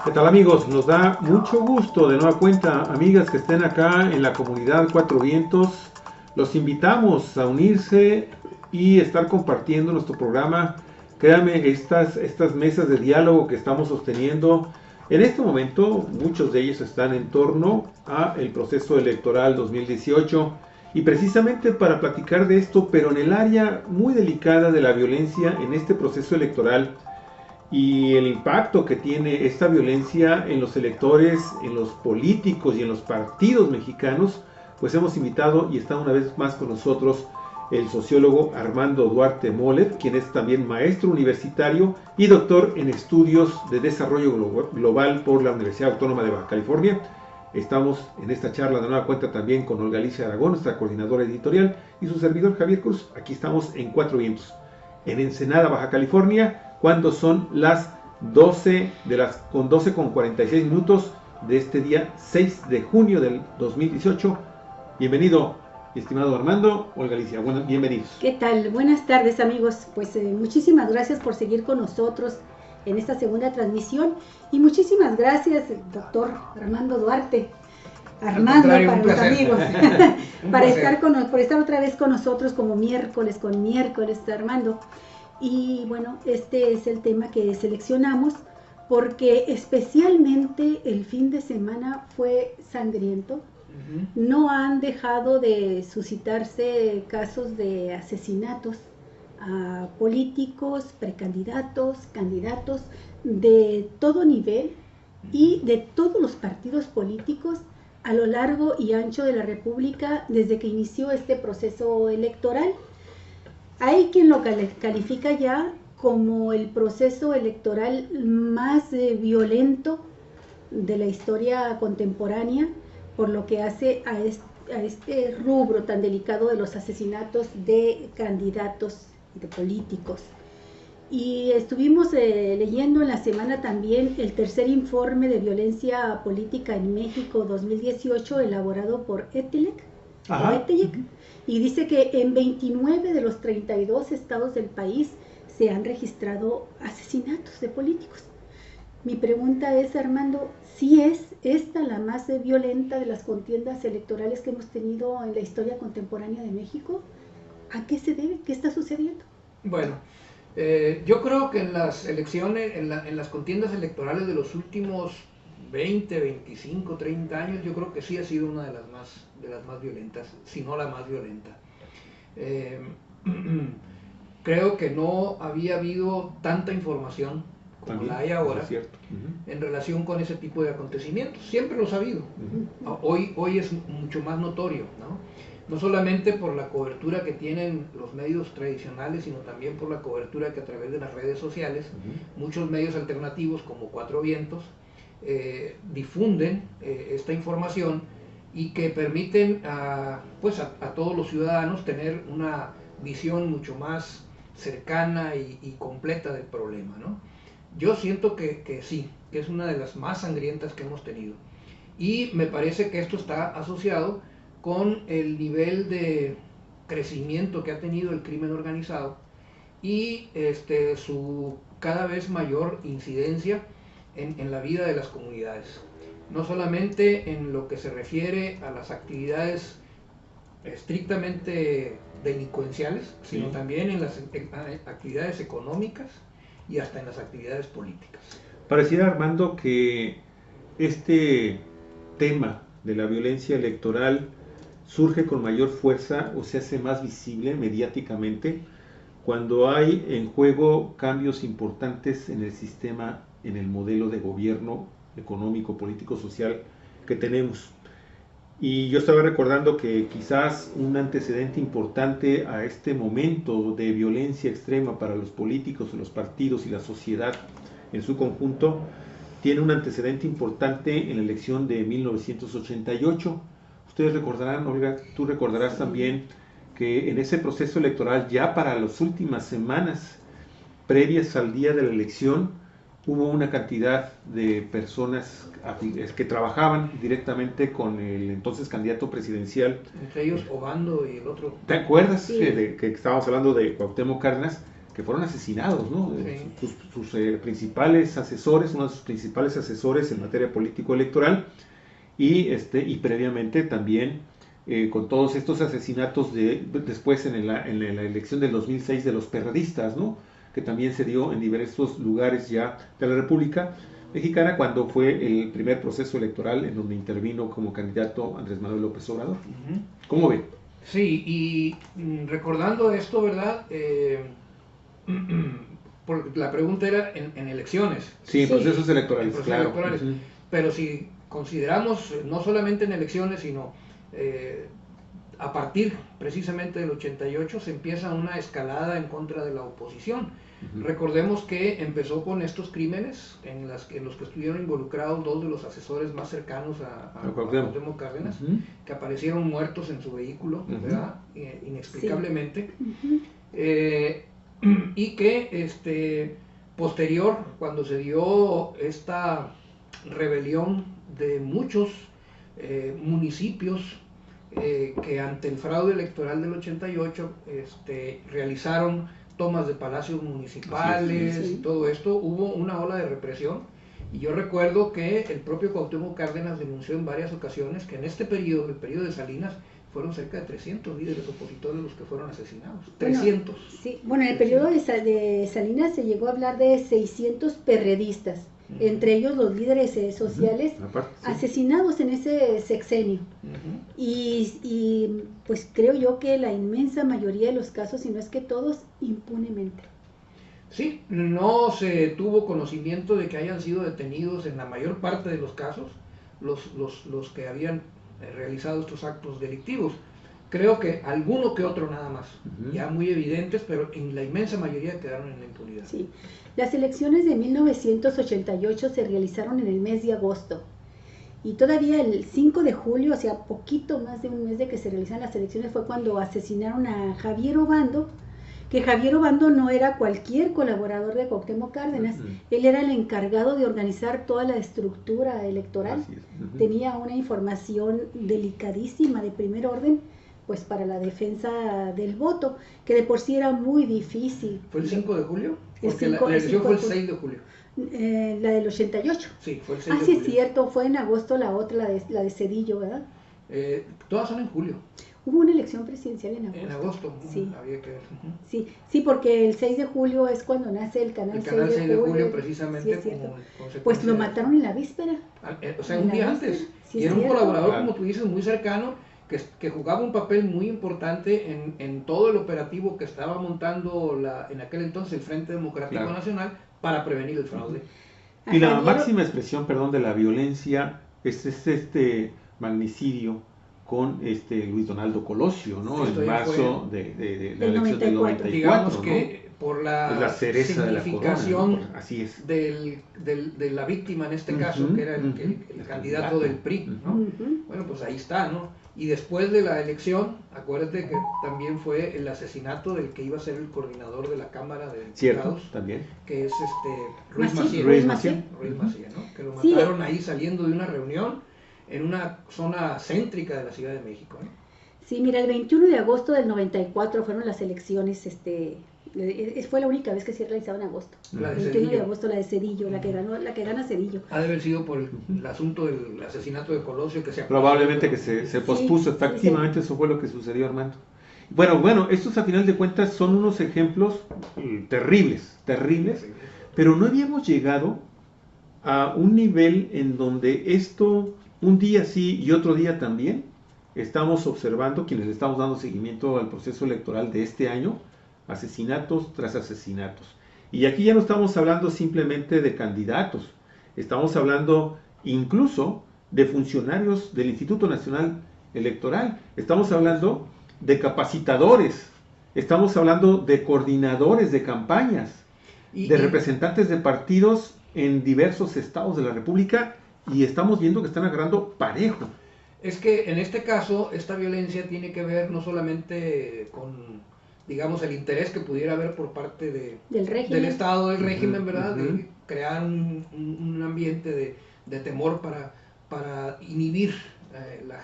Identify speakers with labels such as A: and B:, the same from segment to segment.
A: ¿Qué tal, amigos? Nos da mucho gusto de nueva cuenta, amigas que estén acá en la comunidad Cuatro Vientos. Los invitamos a unirse y estar compartiendo nuestro programa. Créanme, estas mesas de diálogo que estamos sosteniendo, en este momento muchos de ellos están en torno a el proceso electoral 2018 y precisamente para platicar de esto, pero en el área muy delicada de la violencia en este proceso electoral, y el impacto que tiene esta violencia en los electores, en los políticos y en los partidos mexicanos, pues hemos invitado y está una vez más con nosotros el sociólogo Armando Duarte Moller, quien es también maestro universitario y doctor en estudios de desarrollo global por la Universidad Autónoma de Baja California. Estamos en esta charla de nueva cuenta también con Olga Alicia Aragón, nuestra coordinadora editorial, y su servidor Javier Cruz. Aquí estamos en Cuatro Vientos, en Ensenada, Baja California, cuando son las 12:46 minutos de este día 6 de junio del 2018. Bienvenido, estimado Armando, Olga Alicia, bueno, bienvenidos.
B: ¿Qué tal? Buenas tardes, amigos. Pues muchísimas gracias por seguir con nosotros en esta segunda transmisión y muchísimas gracias, doctor Armando Duarte. Armando, para los amigos, por estar otra vez con nosotros como miércoles con miércoles, Armando. Y bueno, este es el tema que seleccionamos porque especialmente el fin de semana fue sangriento. No han dejado de suscitarse casos de asesinatos a políticos, precandidatos, candidatos de todo nivel y de todos los partidos políticos a lo largo y ancho de la República desde que inició este proceso electoral. Hay quien lo califica ya como el proceso electoral más violento de la historia contemporánea, por lo que hace a este rubro tan delicado de los asesinatos de candidatos y de políticos. Y estuvimos leyendo en la semana también el tercer informe de violencia política en México 2018 elaborado por ETELEC, y dice que en 29 de los 32 estados del país se han registrado asesinatos de políticos. Mi pregunta es, Armando, ¿sí es esta la más violenta de las contiendas electorales que hemos tenido en la historia contemporánea de México? ¿A qué se debe? ¿Qué está sucediendo?
C: Bueno, yo creo que en las elecciones, en las contiendas electorales de los últimos 20, 25, 30 años, yo creo que sí ha sido una de las más violentas, si no la más violenta. Creo que no había habido tanta información como también la hay ahora, en relación con ese tipo de acontecimientos. Siempre los ha habido. Hoy es mucho más notorio, ¿no? No solamente por la cobertura que tienen los medios tradicionales, sino también por la cobertura que a través de las redes sociales, muchos medios alternativos como Cuatro Vientos difunden esta información y que permiten a todos los ciudadanos tener una visión mucho más cercana y completa del problema, ¿no? Yo siento que sí, que es una de las más sangrientas que hemos tenido. Y me parece que esto está asociado con el nivel de crecimiento que ha tenido el crimen organizado y su cada vez mayor incidencia en la vida de las comunidades. No solamente en lo que se refiere a las actividades estrictamente delincuenciales, sino también en las actividades económicas y hasta en las actividades políticas.
A: Pareciera, Armando, que este tema de la violencia electoral surge con mayor fuerza o se hace más visible mediáticamente cuando hay en juego cambios importantes en el sistema, en el modelo de gobierno económico, político, social que tenemos. Y yo estaba recordando que quizás un antecedente importante a este momento de violencia extrema para los políticos, los partidos y la sociedad en su conjunto, tiene un antecedente importante en la elección de 1988. Ustedes recordarán, Olga, tú recordarás también que en ese proceso electoral, ya para las últimas semanas previas al día de la elección, hubo una cantidad de personas que trabajaban directamente con el entonces candidato presidencial.
C: Entre ellos Obando y el otro.
A: ¿Te acuerdas? Sí. Que estábamos hablando de Cuauhtémoc Cárdenas, que fueron asesinados, ¿no?
C: Sí.
A: Sus principales asesores, uno de sus principales asesores en materia político-electoral, y previamente también con todos estos asesinatos después en la elección del 2006 de los perredistas, ¿no? Que también se dio en diversos lugares ya de la República Mexicana cuando fue el primer proceso electoral en donde intervino como candidato Andrés Manuel López Obrador. ¿Cómo ve?
C: Sí, y recordando esto, ¿verdad? Porque la pregunta era en elecciones.
A: Sí, en procesos electorales,
C: en procesos
A: claro.
C: electorales. Pero si consideramos no solamente en elecciones, sino a partir precisamente del 88 se empieza una escalada en contra de la oposición. Recordemos que empezó con estos crímenes en los que estuvieron involucrados dos de los asesores más cercanos a Cuauhtémoc Cárdenas, que aparecieron muertos en su vehículo, ¿verdad? Inexplicablemente. Y que posterior, cuando se dio esta rebelión de muchos municipios que ante el fraude electoral del 88 realizaron tomas de palacios municipales y todo esto, hubo una ola de represión. Y yo recuerdo que el propio Cuauhtémoc Cárdenas denunció en varias ocasiones que en este periodo, el periodo de Salinas, fueron cerca de 300 líderes opositores los que fueron asesinados. 300.
B: Sí, bueno, en el periodo de Salinas se llegó a hablar de 600 perredistas, entre ellos los líderes sociales asesinados en ese sexenio. Y pues creo yo que la inmensa mayoría de los casos, si no es que todos, impunemente.
C: Sí, no se tuvo conocimiento de que hayan sido detenidos en la mayor parte de los casos los que habían realizado estos actos delictivos. Creo que alguno que otro nada más, ya muy evidentes, pero en la inmensa mayoría quedaron en la impunidad.
B: Sí. Las elecciones de 1988 se realizaron en el mes de agosto y todavía el 5 de julio, o sea, poquito más de un mes de que se realizan las elecciones, fue cuando asesinaron a Javier Obando, que Javier Obando no era cualquier colaborador de Cuauhtémoc Cárdenas, él era el encargado de organizar toda la estructura electoral, tenía una información delicadísima de primer orden, pues para la defensa del voto, que de por sí era muy difícil.
C: ¿Fue el 5 de julio? Porque la elección fue el 6 de julio.
B: La del 88.
C: Sí, fue el 6 de julio.
B: Sí, es cierto, fue en agosto la otra, la de Zedillo, ¿verdad?
C: Todas son en julio.
B: Hubo una elección presidencial en agosto.
C: En agosto,
B: sí.
C: Había que ver.
B: Sí, porque el 6 de julio es cuando nace el canal
C: 6 de julio precisamente
B: sí, como pues lo mataron en la víspera.
C: O sea, un día antes. Sí, y era un colaborador, como tú dices, muy cercano, que jugaba un papel muy importante en todo el operativo que estaba montando en aquel entonces el Frente Democrático Nacional para prevenir el fraude.
A: Y la máxima expresión, de la violencia es este magnicidio con Luis Donaldo Colosio, ¿no? En marzo de la elección del 94.
C: Digamos
A: ¿no?
C: que por la
A: cereza
C: significación
A: de la corona, así es.
C: de la víctima en este caso, que era el candidato del PRI, ¿no? Bueno, pues ahí está, ¿no? Y después de la elección, acuérdate que también fue el asesinato del que iba a ser el coordinador de la Cámara de Diputados,
A: también.
C: Que es Ruiz Massieu, ¿no? Que lo mataron ahí saliendo de una reunión en una zona céntrica de la Ciudad de México, ¿no?
B: Sí, mira, el 21 de agosto del 94 fueron las elecciones, fue la única vez que se realizaba en agosto.
C: La
B: el 21 de agosto, la de Zedillo, la que gana Zedillo.
C: Ha de haber sido por el asunto del asesinato de Colosio que se
A: probablemente que se pospuso, efectivamente eso fue lo que sucedió, Armando. Bueno, estos a final de cuentas son unos ejemplos terribles, pero no habíamos llegado a un nivel en donde esto, un día sí y otro día también, estamos observando, quienes le estamos dando seguimiento al proceso electoral de este año, asesinatos tras asesinatos. Y aquí ya no estamos hablando simplemente de candidatos, estamos hablando incluso de funcionarios del Instituto Nacional Electoral, estamos hablando de capacitadores, estamos hablando de coordinadores de campañas, de representantes de partidos en diversos estados de la República, y estamos viendo que están agarrando parejo.
C: Es que en este caso esta violencia tiene que ver no solamente con, digamos, el interés que pudiera haber por parte del Estado, del régimen, ¿verdad? De crear un ambiente de temor para inhibir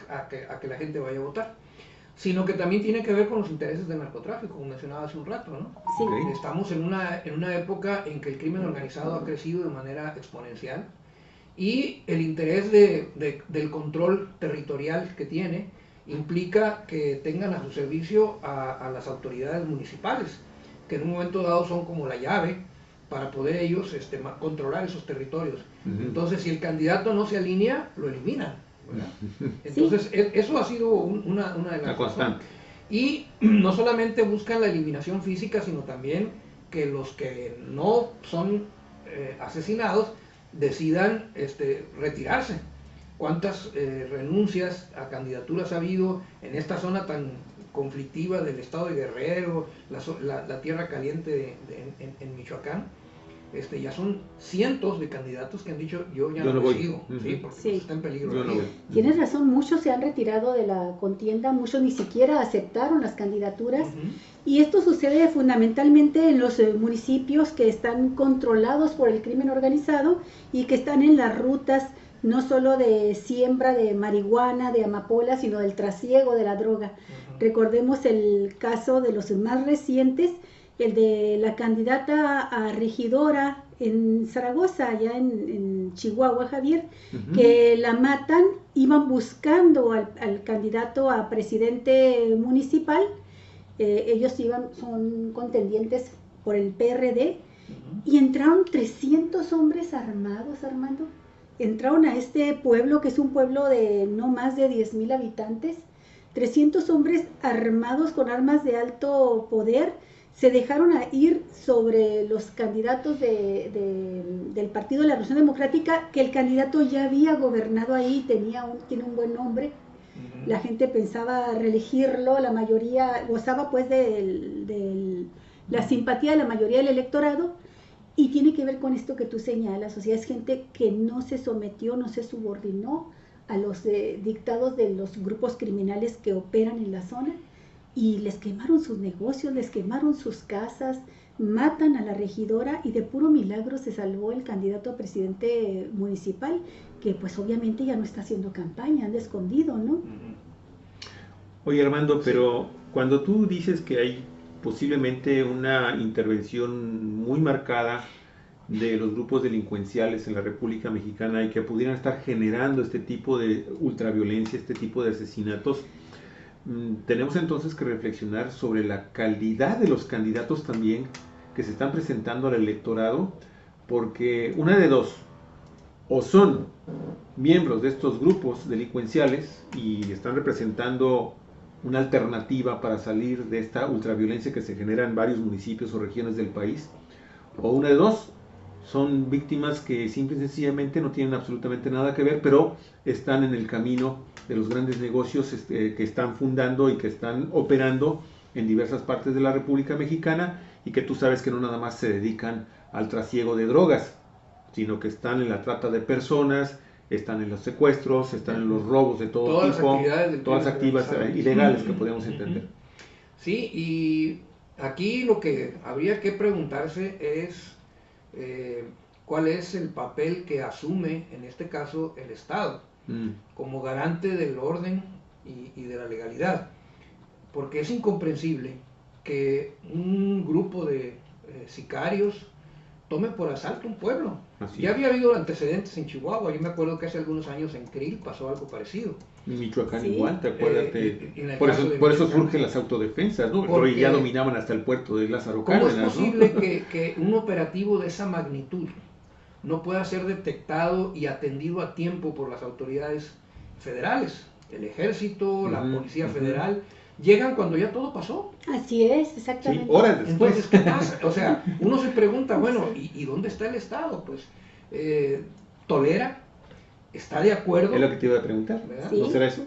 C: a que la gente vaya a votar. sino que también tiene que ver con los intereses del narcotráfico, como mencionaba hace un rato, ¿no?
B: Sí.
C: Estamos en una época en que el crimen organizado ha crecido de manera exponencial y el interés del control territorial que tiene implica que tengan a su servicio a las autoridades municipales, que en un momento dado son como la llave para poder ellos controlar esos territorios. Entonces, si el candidato no se alinea, lo eliminan, ¿verdad? Entonces, eso ha sido una de las cosas. Y no solamente buscan la eliminación física, sino también que los que no son asesinados decidan retirarse. ¿Cuántas renuncias a candidaturas ha habido en esta zona tan conflictiva del estado de Guerrero, la tierra caliente en Michoacán? Ya son cientos de candidatos que han dicho yo no voy. Sigo, ¿sí? Porque pues, está en peligro.
B: Tienes razón, muchos se han retirado de la contienda, muchos ni siquiera aceptaron las candidaturas, y esto sucede fundamentalmente en los municipios que están controlados por el crimen organizado y que están en las rutas no solo de siembra de marihuana, de amapola, sino del trasiego de la droga. Recordemos el caso de los más recientes, el de la candidata a regidora en Zaragoza, allá en Chihuahua, Javier, que la matan, iban buscando al candidato a presidente municipal, ellos son contendientes por el PRD, y entraron 300 hombres armados, Armando. Entraron a este pueblo, que es un pueblo de no más de 10,000 habitantes, 300 hombres armados con armas de alto poder, se dejaron a ir sobre los candidatos del Partido de la Revolución Democrática, que el candidato ya había gobernado ahí, tiene un buen nombre. La gente pensaba reelegirlo, la mayoría gozaba pues de la simpatía de la mayoría del electorado, y tiene que ver con esto que tú señalas, o sea, es gente que no se sometió, no se subordinó a los dictados de los grupos criminales que operan en la zona, y les quemaron sus negocios, les quemaron sus casas, matan a la regidora, y de puro milagro se salvó el candidato a presidente municipal, que pues obviamente ya no está haciendo campaña, anda escondido, ¿no?
A: Oye, Armando, pero cuando tú dices que hay posiblemente una intervención muy marcada de los grupos delincuenciales en la República Mexicana y que pudieran estar generando este tipo de ultraviolencia, este tipo de asesinatos, tenemos entonces que reflexionar sobre la calidad de los candidatos también que se están presentando al electorado, porque una de dos, o son miembros de estos grupos delincuenciales y están representando una alternativa para salir de esta ultraviolencia que se genera en varios municipios o regiones del país, o una de dos, son víctimas que simple y sencillamente no tienen absolutamente nada que ver, pero están en el camino de los grandes negocios que están fundando y que están operando en diversas partes de la República Mexicana, y que tú sabes que no nada más se dedican al trasiego de drogas, sino que están en la trata de personas, están en los secuestros, están en los robos de todo tipo, todas las actividades ilegales que podemos entender.
C: Sí, y aquí lo que habría que preguntarse es cuál es el papel que asume en este caso el Estado como garante del orden y de la legalidad, porque es incomprensible que un grupo de sicarios tome por asalto un pueblo. Ya había habido antecedentes en Chihuahua, yo me acuerdo que hace algunos años en Krill pasó algo parecido.
A: En Michoacán igual, ¿te acuerdas? Por eso surgen las autodefensas, ¿no? Porque ya dominaban hasta el puerto de Lázaro Cárdenas.
C: ¿Cómo es posible que un operativo de esa magnitud no pueda ser detectado y atendido a tiempo por las autoridades federales? El ejército, la policía federal, llegan cuando ya todo pasó.
B: Así es, exactamente.
A: Sí, horas después.
C: Entonces, ¿qué pasa? O sea, uno se pregunta, bueno, ¿y dónde está el Estado? Pues, ¿tolera? ¿Está de acuerdo?
A: Es lo que te iba a preguntar, ¿Sí? ¿No será eso?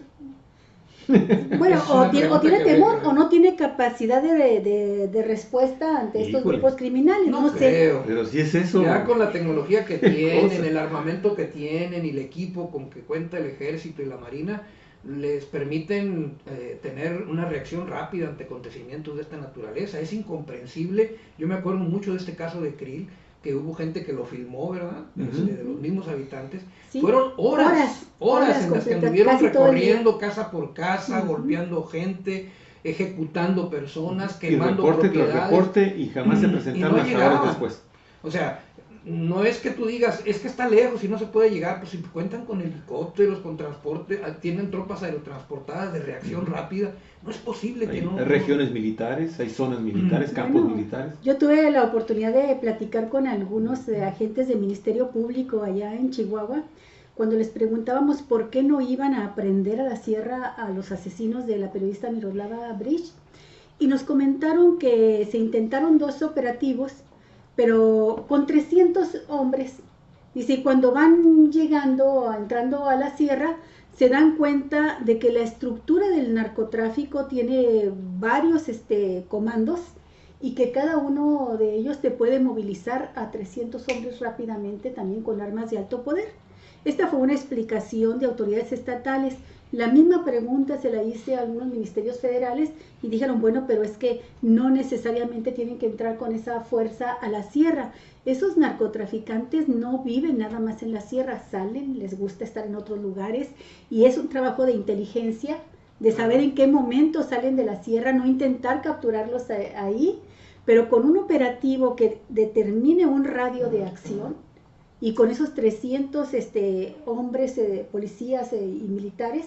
B: Bueno, o tiene temor o no tiene capacidad de respuesta ante estos grupos criminales, no sé.
A: Pero si es eso.
C: Ya con la tecnología que tienen, el armamento que tienen y el equipo con que cuenta el ejército y la marina, les permiten tener una reacción rápida ante acontecimientos de esta naturaleza. Es incomprensible. Yo me acuerdo mucho de este caso de Krill, que hubo gente que lo filmó, ¿verdad? De los mismos habitantes.
B: Sí.
C: Fueron horas en las que anduvieron recorriendo casa por casa, golpeando gente, ejecutando personas, quemando propiedades.
A: Tras reporte y jamás se presentaron hasta horas después.
C: O sea, no es que tú digas, es que está lejos y no se puede llegar, pues si cuentan con helicópteros, con transporte, tienen tropas aerotransportadas de reacción rápida, no es posible que no...
A: Hay regiones militares, hay zonas militares, campos militares.
B: Yo tuve la oportunidad de platicar con algunos agentes del Ministerio Público allá en Chihuahua, cuando les preguntábamos por qué no iban a prender a la sierra a los asesinos de la periodista Miroslava Bridge, y nos comentaron que se intentaron 2 operativos, pero con 300 hombres. Dice, cuando van entrando a la sierra, se dan cuenta de que la estructura del narcotráfico tiene varios comandos y que cada uno de ellos te puede movilizar a 300 hombres rápidamente, también con armas de alto poder. Esta fue una explicación de autoridades estatales. La misma pregunta se la hice a algunos ministerios federales y dijeron, bueno, pero es que no necesariamente tienen que entrar con esa fuerza a la sierra. Esos narcotraficantes no viven nada más en la sierra, salen, les gusta estar en otros lugares y es un trabajo de inteligencia, de saber en qué momento salen de la sierra, no intentar capturarlos ahí, pero con un operativo que determine un radio de acción y con esos 300 hombres, policías y militares,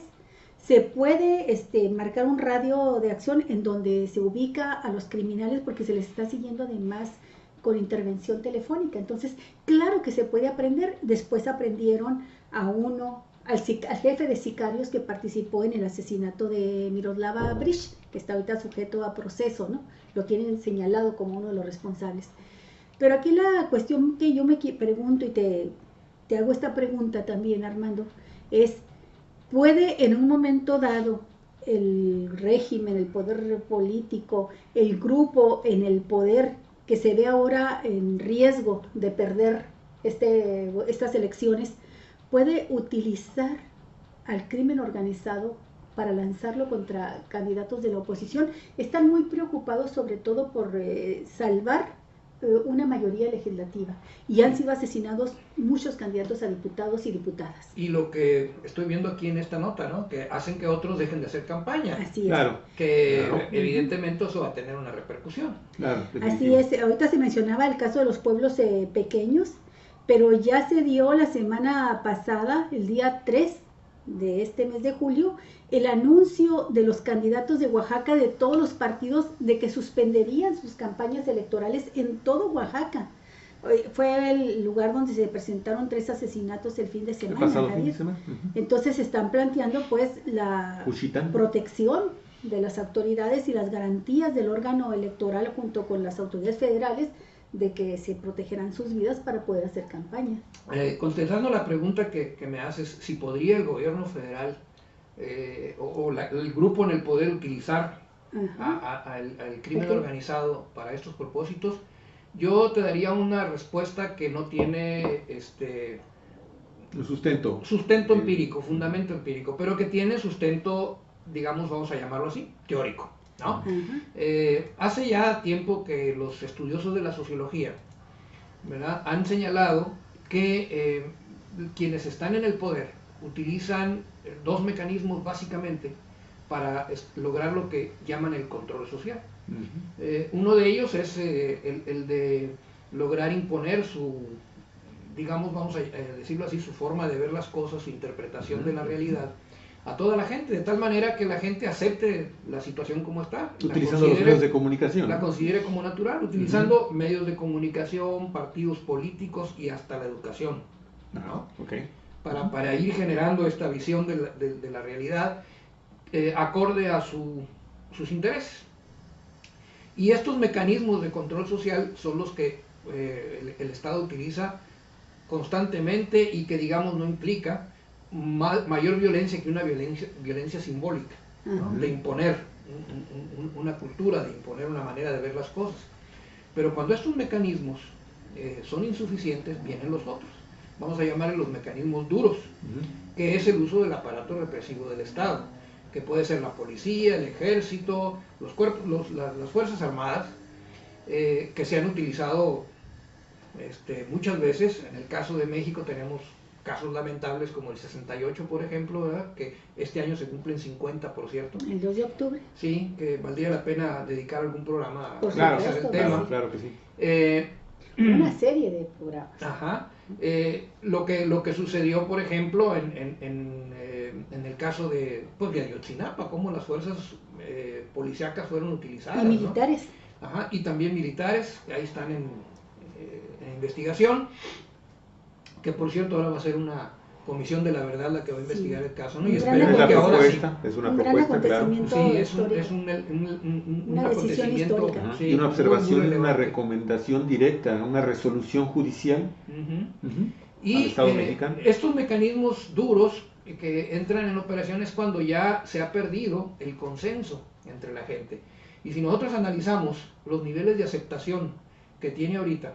B: se puede marcar un radio de acción en donde se ubica a los criminales porque se les está siguiendo además con intervención telefónica. Entonces, claro que se puede aprender. Después aprendieron al jefe de sicarios que participó en el asesinato de Miroslava Bridge, que está ahorita sujeto a proceso, ¿no? Lo tienen señalado como uno de los responsables. Pero aquí la cuestión que yo me pregunto y te hago esta pregunta también, Armando, es, ¿puede en un momento dado el régimen, el poder político, el grupo en el poder que se ve ahora en riesgo de perder estas elecciones, puede utilizar al crimen organizado para lanzarlo contra candidatos de la oposición? Están muy preocupados sobre todo por salvar una mayoría legislativa y han sido asesinados muchos candidatos a diputados y diputadas.
C: Y lo que estoy viendo aquí en esta nota, ¿no? Que hacen que otros dejen de hacer campaña.
B: Así es.
A: Claro.
C: Que evidentemente eso va a tener una repercusión.
A: Claro.
B: Así es. Ahorita se mencionaba el caso de los pueblos pequeños, pero ya se dio la semana pasada, el día 3 de este mes de julio, el anuncio de los candidatos de Oaxaca, de todos los partidos, de que suspenderían sus campañas electorales en todo Oaxaca. Fue el lugar donde se presentaron 3 asesinatos el fin de semana. Entonces están planteando pues la protección de las autoridades y las garantías del órgano electoral junto con las autoridades federales de que se protegerán sus vidas para poder hacer campaña.
C: Contestando la pregunta que me haces, si podría el gobierno federal el grupo en el poder utilizar al crimen organizado para estos propósitos, yo te daría una respuesta que no tiene sustento empírico, fundamento empírico, pero que tiene sustento, digamos, vamos a llamarlo así, teórico, ¿no? Hace ya tiempo que los estudiosos de la sociología, ¿verdad?, han señalado que quienes están en el poder utilizan 2 mecanismos básicamente para lograr lo que llaman el control social. Uno de ellos es el de lograr imponer su, digamos, vamos a decirlo así, su forma de ver las cosas, su interpretación de la realidad a toda la gente, de tal manera que la gente acepte la situación como está.
A: Utilizando los medios de comunicación.
C: La considere como natural, utilizando medios de comunicación, partidos políticos y hasta la educación, ¿no? Para ir generando esta visión de la realidad acorde a sus intereses. Y estos mecanismos de control social son los que el Estado utiliza constantemente y que, digamos, no implica mayor violencia que una violencia simbólica, ¿no? De imponer una cultura, de imponer una manera de ver las cosas. Pero cuando estos mecanismos son insuficientes, vienen los otros. Vamos a llamarle los mecanismos duros, que es el uso del aparato represivo del Estado, que puede ser la policía, el ejército, las fuerzas armadas, que se han utilizado Muchas veces, en el caso de México tenemos casos lamentables como el 68, por ejemplo, ¿verdad? Que este año se cumplen 50, por cierto.
B: El 2 de octubre.
C: Sí, que valdría la pena dedicar algún programa a
A: analizar
C: el tema.
A: Claro que sí.
B: Una serie de programas.
C: Ajá. Lo que sucedió, por ejemplo, en el caso de Ayotzinapa, cómo las fuerzas policíacas fueron utilizadas.
B: Y militares.
C: ¿No? Ajá, y también militares, ahí están en investigación, que por cierto ahora va a ser una comisión de la verdad la que va a investigar el caso, ¿no? Y esperemos que ahora sí.
A: Es una propuesta, claro.
C: Sí, es un acontecimiento
B: histórica.
A: Y una observación, una recomendación directa, una resolución judicial
C: y
A: al Estado mexicano.
C: Estos mecanismos duros que entran en operaciones cuando ya se ha perdido el consenso entre la gente. Y si nosotros analizamos los niveles de aceptación que tiene ahorita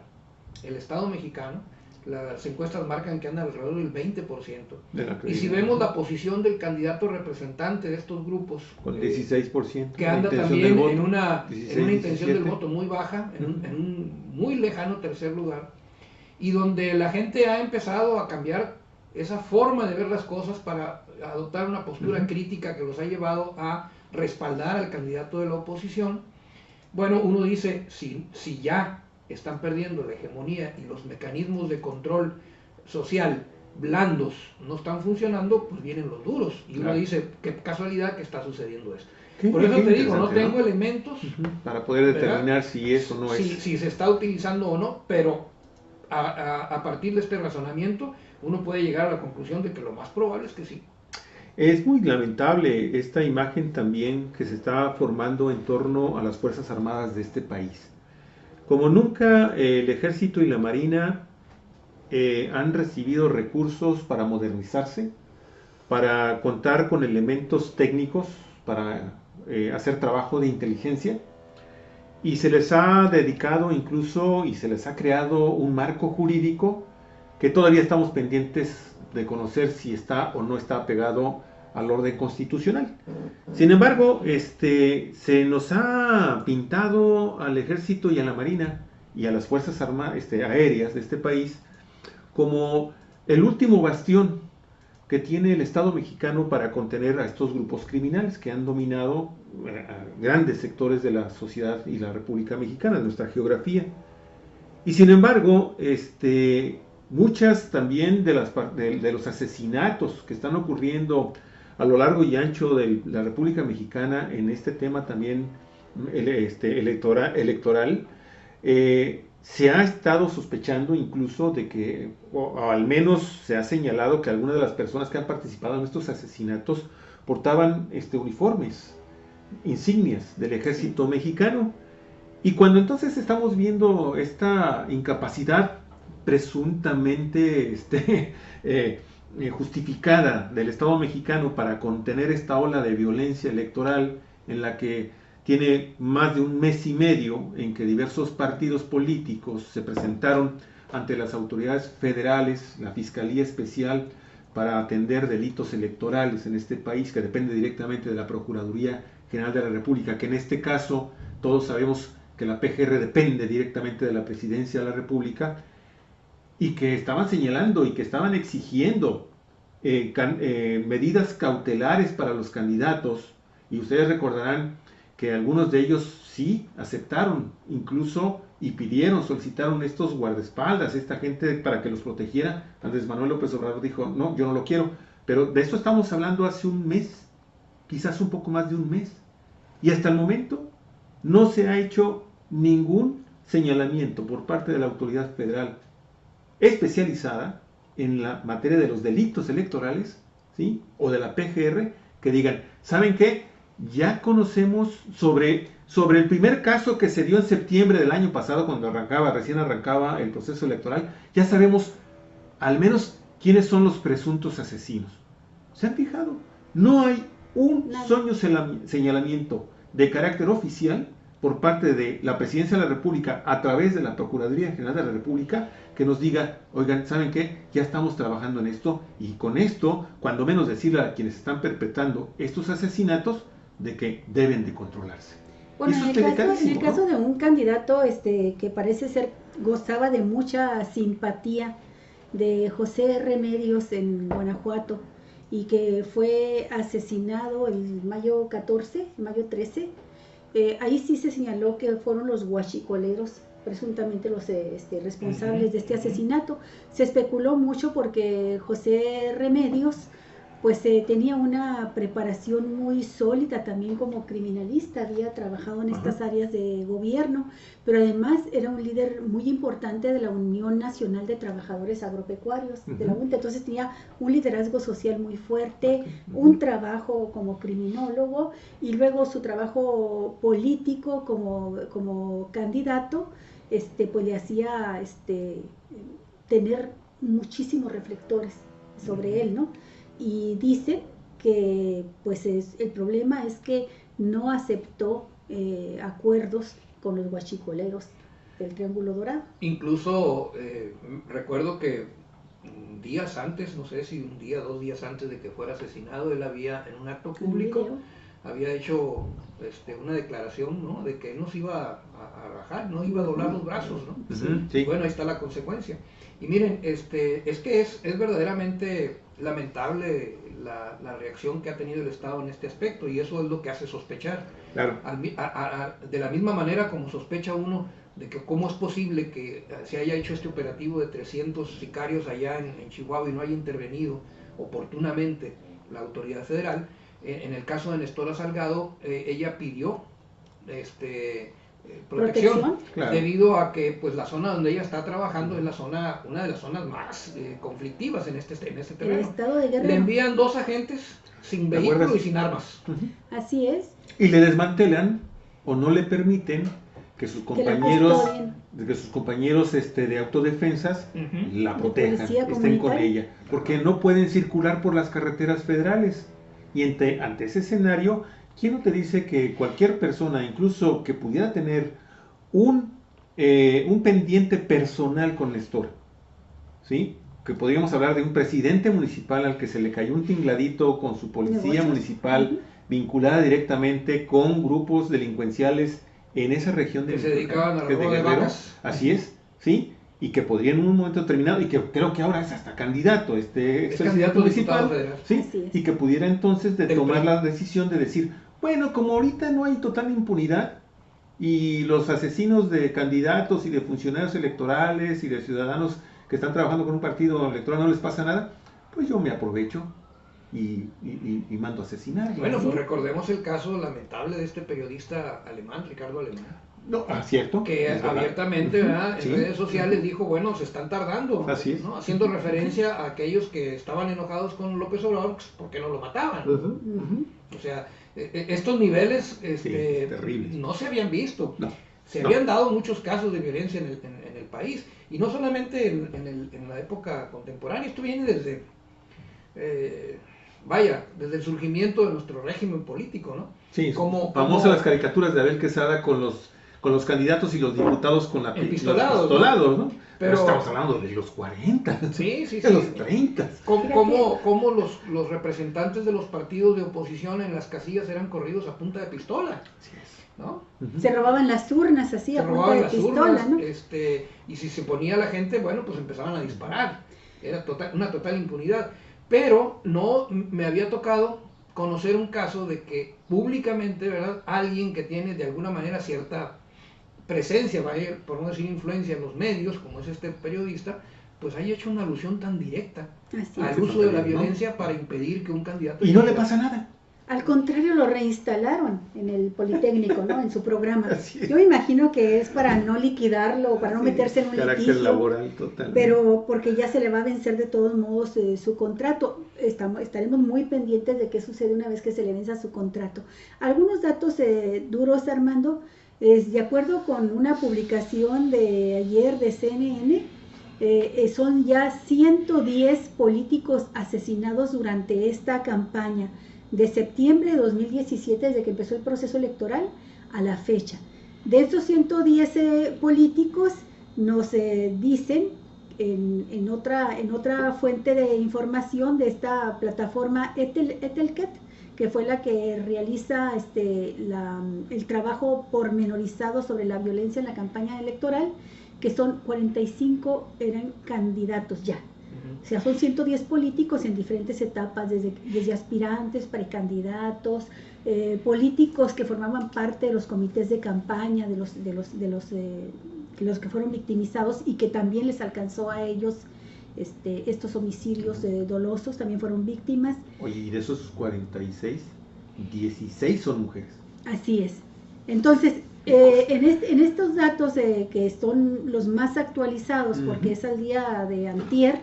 C: el Estado mexicano, las encuestas marcan que anda alrededor del 20%. Y si vemos la posición del candidato representante de estos grupos,
A: con 16%,
C: que anda también en una intención del voto muy baja, en un muy lejano tercer lugar, y donde la gente ha empezado a cambiar esa forma de ver las cosas para adoptar una postura crítica que los ha llevado a respaldar al candidato de la oposición. Bueno, uno dice, si ya están perdiendo la hegemonía y los mecanismos de control social blandos no están funcionando, pues vienen los duros. Y uno dice, qué casualidad que está sucediendo esto. Por eso te digo, no tengo elementos
A: para poder determinar si eso no es.
C: Si se está utilizando o no, pero a partir de este razonamiento uno puede llegar a la conclusión de que lo más probable es que sí.
A: Es muy lamentable esta imagen también que se está formando en torno a las Fuerzas Armadas de este país. Como nunca el Ejército y la Marina han recibido recursos para modernizarse, para contar con elementos técnicos, para hacer trabajo de inteligencia, y se les ha dedicado incluso y se les ha creado un marco jurídico que todavía estamos pendientes de conocer si está o no está apegado al orden constitucional. Sin embargo, se nos ha pintado al Ejército y a la Marina y a las Fuerzas aéreas de este país como el último bastión que tiene el Estado mexicano para contener a estos grupos criminales que han dominado grandes sectores de la sociedad y la República Mexicana, de nuestra geografía. Y sin embargo, muchas también de los asesinatos que están ocurriendo a lo largo y ancho de la República Mexicana en este tema también electoral, se ha estado sospechando incluso de que, o al menos se ha señalado que algunas de las personas que han participado en estos asesinatos portaban uniformes, insignias del Ejército mexicano. Y cuando entonces estamos viendo esta incapacidad presuntamente justificada del Estado mexicano para contener esta ola de violencia electoral en la que tiene más de un mes y medio en que diversos partidos políticos se presentaron ante las autoridades federales, la Fiscalía Especial para atender delitos electorales en este país, que depende directamente de la Procuraduría General de la República, que en este caso todos sabemos que la PGR depende directamente de la Presidencia de la República, y que estaban señalando y que estaban exigiendo medidas cautelares para los candidatos. Y ustedes recordarán que algunos de ellos sí aceptaron incluso y solicitaron estos guardaespaldas, esta gente para que los protegiera. Andrés Manuel López Obrador dijo, no, yo no lo quiero. Pero de esto estamos hablando hace un mes, quizás un poco más de un mes. Y hasta el momento no se ha hecho ningún señalamiento por parte de la autoridad federal especializada en la materia de los delitos electorales, ¿sí? O de la PGR, que digan, ¿saben qué? Ya conocemos sobre el primer caso que se dio en septiembre del año pasado, cuando recién arrancaba el proceso electoral, ya sabemos al menos quiénes son los presuntos asesinos. ¿Se han fijado? No hay un solo señalamiento de carácter oficial por parte de la Presidencia de la República a través de la Procuraduría General de la República que nos diga, oigan, ¿saben qué? Ya estamos trabajando en esto, y con esto, cuando menos decirle a quienes están perpetrando estos asesinatos de que deben de controlarse.
B: Bueno, en el caso de un candidato que parece ser gozaba de mucha simpatía de José Remedios en Guanajuato, y que fue asesinado el mayo 13. Ahí sí se señaló que fueron los huachicoleros presuntamente los responsables de este asesinato. Se especuló mucho porque José Remedios pues tenía una preparación muy sólida también como criminalista, había trabajado en estas áreas de gobierno, pero además era un líder muy importante de la Unión Nacional de Trabajadores Agropecuarios, de la UNTA, entonces tenía un liderazgo social muy fuerte, un trabajo como criminólogo y luego su trabajo político como candidato, pues le hacía tener muchísimos reflectores sobre él, ¿no? Y dice que pues el problema es que no aceptó acuerdos con los huachicoleros del Triángulo Dorado.
C: Incluso recuerdo que días antes, no sé si un día, 2 días antes de que fuera asesinado, él había en un acto público había hecho una declaración, ¿no?, de que él no se iba a rajar, no iba a doblar los brazos, ¿no? Sí. Bueno, ahí está la consecuencia. Y miren, es que es verdaderamente lamentable la reacción que ha tenido el Estado en este aspecto, y eso es lo que hace sospechar. Claro. De la misma manera como sospecha uno de que cómo es posible que se haya hecho este operativo de 300 sicarios allá en Chihuahua y no haya intervenido oportunamente la autoridad federal. En el caso de Nestora Salgado, ella pidió protección, claro, debido a que pues la zona donde ella está trabajando es una de las zonas más conflictivas en este terreno.
B: El estado de Guerrero.
C: Le envían 2 agentes sin vehículo y sin armas.
B: Así es.
A: Y le desmantelan o no le permiten que sus compañeros de autodefensas la protejan, estén con ella, porque no pueden circular por las carreteras federales. Y ante ese escenario, ¿quién no te dice que cualquier persona, incluso que pudiera tener un pendiente personal con Nestor, ¿sí?, que podríamos hablar de un presidente municipal al que se le cayó un tingladito con su policía municipal, vinculada directamente con grupos delincuenciales en esa región
C: que se dedicaban a robo de vacas?
A: Así es, ¿sí? Y que podría en un momento determinado, y que creo que ahora es hasta candidato,
C: candidato municipal,
A: ¿sí? Y que pudiera entonces tomar la decisión de decir, bueno, como ahorita no hay total impunidad y los asesinos de candidatos y de funcionarios electorales y de ciudadanos que están trabajando con un partido electoral no les pasa nada, pues yo me aprovecho y mando a asesinar.
C: Bueno, pues recordemos el caso lamentable de este periodista alemán, Ricardo Alemán.
A: No, cierto.
C: Que abiertamente, ¿verdad?, en redes sociales dijo, bueno, se están tardando, ¿no?, haciendo referencia a aquellos que estaban enojados con López Obrador, pues, ¿por qué no lo mataban? O sea, estos niveles no se habían visto. No. Se habían dado muchos casos de violencia en el país, y no solamente en la época contemporánea. Esto viene desde el surgimiento de nuestro régimen político, ¿no?
A: Sí, famosas las caricaturas de Abel Quesada con los candidatos y los diputados con la
C: pistolados,
A: ¿no? Pero estamos hablando de los 40, de los 30.
C: ¿Cómo los representantes de los partidos de oposición en las casillas eran corridos a punta de pistola?
A: Así es,
C: ¿no?
B: Se robaban las urnas así a punta de pistola, ¿no?
C: Y si se ponía la gente, bueno, pues empezaban a disparar. Era una total impunidad. Pero no me había tocado conocer un caso de que públicamente, ¿verdad?, alguien que tiene de alguna manera cierta presencia, por no decir influencia en los medios, como es este periodista, pues haya hecho una alusión tan directa al uso de la violencia para impedir que un candidato...
A: Y no le pasa nada.
B: Al contrario, lo reinstalaron en el Politécnico, ¿no?, en su programa. Yo me imagino que es para no liquidarlo, para no meterse en un litigio,
A: laboral total.
B: Pero porque ya se le va a vencer de todos modos su contrato. Estaremos muy pendientes de qué sucede una vez que se le venza su contrato. Algunos datos duros, Armando, de acuerdo con una publicación de ayer de CNN, son ya 110 políticos asesinados durante esta campaña, de septiembre de 2017, desde que empezó el proceso electoral, a la fecha. De estos 110 políticos, nos dicen en otra fuente de información de esta plataforma Etelket, que fue la que realiza el trabajo pormenorizado sobre la violencia en la campaña electoral, que son 45 eran candidatos ya. O sea, son 110 políticos en diferentes etapas, desde aspirantes, precandidatos, políticos que formaban parte de los comités de campaña, de los que fueron victimizados y que también les alcanzó a ellos estos homicidios dolosos, también fueron víctimas.
A: Oye, y de esos 46, 16 son mujeres.
B: Así es. Entonces, en estos datos que son los más actualizados, porque es al día de antier,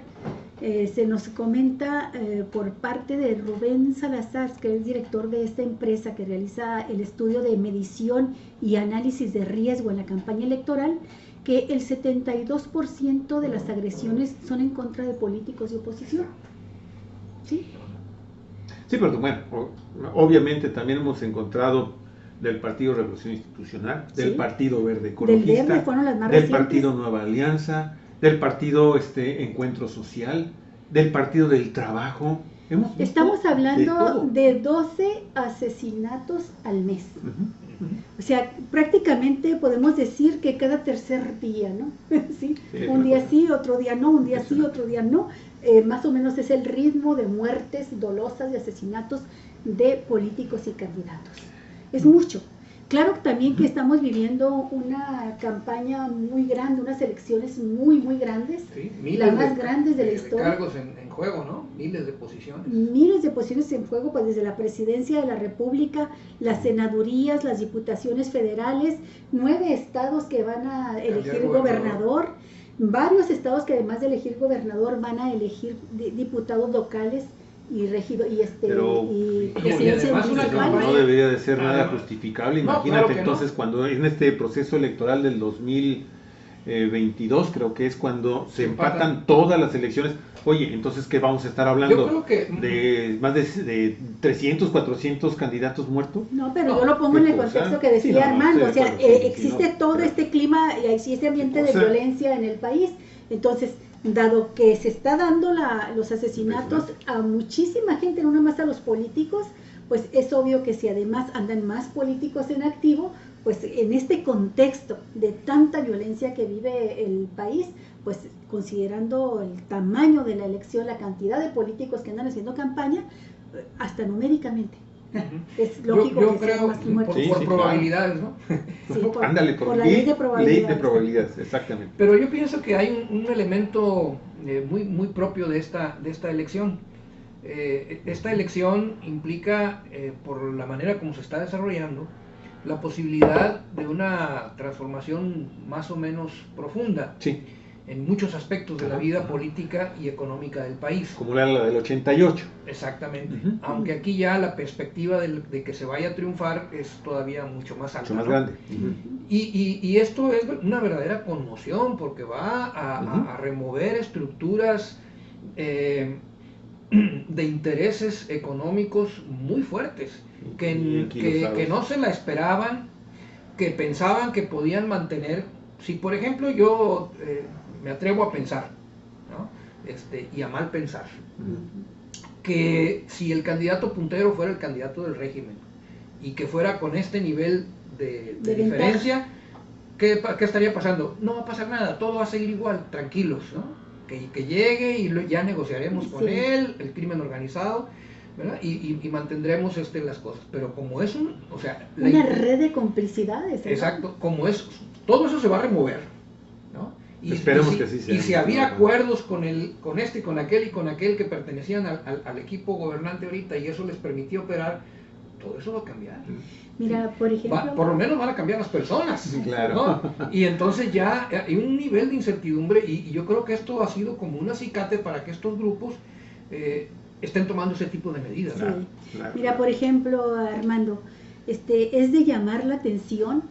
B: se nos comenta por parte de Rubén Salazar, que es director de esta empresa que realiza el estudio de medición y análisis de riesgo en la campaña electoral, que el 72% de las agresiones son en contra de políticos de oposición. ¿Sí?
A: Sí, pero bueno, obviamente también hemos encontrado del Partido Revolución Institucional, del Partido Verde Ecologista,
B: del Verde fueron las más
A: del
B: recientes.
A: Partido Nueva Alianza, del Partido Encuentro Social, del Partido del Trabajo.
B: Estamos hablando de 12 asesinatos al mes. O sea, prácticamente podemos decir que cada tercer día, ¿no? ¿Sí? Un día sí, otro día no, un día sí, otro día no. Más o menos es el ritmo de muertes dolosas, de asesinatos de políticos y candidatos. Es mucho. Claro también que estamos viviendo una campaña muy grande, unas elecciones muy, muy grandes, las más grandes de la historia.
C: Cargos en juego, ¿no? Miles de posiciones.
B: Miles de posiciones en juego, pues desde la presidencia de la República, las senadurías, las diputaciones federales, 9 estados que van a elegir gobernador, varios estados que además de elegir gobernador van a elegir diputados locales y regido y
A: presidencia municipal. No debería de ser nada justificable. Imagínate, claro entonces no. Cuando en este proceso electoral del 2022 creo que es cuando se empatan todas las elecciones. Oye, entonces ¿qué vamos a estar hablando?
C: Yo creo que
A: de más de 300, 400 candidatos muertos.
B: No, pero yo lo pongo en el contexto que decía Armando, o sea, existe todo este clima y este ambiente de violencia en el país. Entonces, dado que se está dando los asesinatos a muchísima gente, no nomás a los políticos, pues es obvio que si además andan más políticos en activo, pues en este contexto de tanta violencia que vive el país, pues considerando el tamaño de la elección, la cantidad de políticos que andan haciendo campaña, hasta numéricamente. Es lógico
C: yo
B: que
C: creo
B: más muertos.
C: por probabilidades, ¿no?
B: Sí,
A: ándale, por
B: la ley de
A: probabilidades, exactamente.
C: Pero yo pienso que hay un elemento muy, muy propio de esta elección. Esta elección implica, por la manera como se está desarrollando, la posibilidad de una transformación más o menos profunda.
A: Sí.
C: En muchos aspectos de la vida política y económica del país.
A: Como la del 88.
C: Exactamente. Aunque aquí ya la perspectiva de que se vaya a triunfar es todavía mucho más alta.
A: Mucho más grande.
C: Y esto es una verdadera conmoción porque va a remover estructuras de intereses económicos muy fuertes que no se la esperaban, que pensaban que podían mantener. Si por ejemplo yo me atrevo a pensar, ¿no? Y a mal pensar, que si el candidato puntero fuera el candidato del régimen y que fuera con este nivel de diferencia, ¿qué estaría pasando? No va a pasar nada, todo va a seguir igual, tranquilos, ¿no? Que llegue y ya negociaremos con él, el crimen organizado, ¿verdad? Y mantendremos las cosas. Pero como es
B: una red de complicidades, ¿verdad?
C: Exacto, como es, todo eso se va a remover, ¿no?
A: Esperemos que así sea.
C: Y si había acuerdos con este, con aquel y con aquel que pertenecían al equipo gobernante ahorita y eso les permitió operar, todo eso va a cambiar.
B: Mira, por ejemplo...
C: por lo menos van a cambiar las personas,
A: claro,
C: ¿no? Y entonces ya hay un nivel de incertidumbre y yo creo que esto ha sido como un acicate para que estos grupos estén tomando ese tipo de medidas.
B: Sí. Claro. Mira, por ejemplo, Armando, es de llamar la atención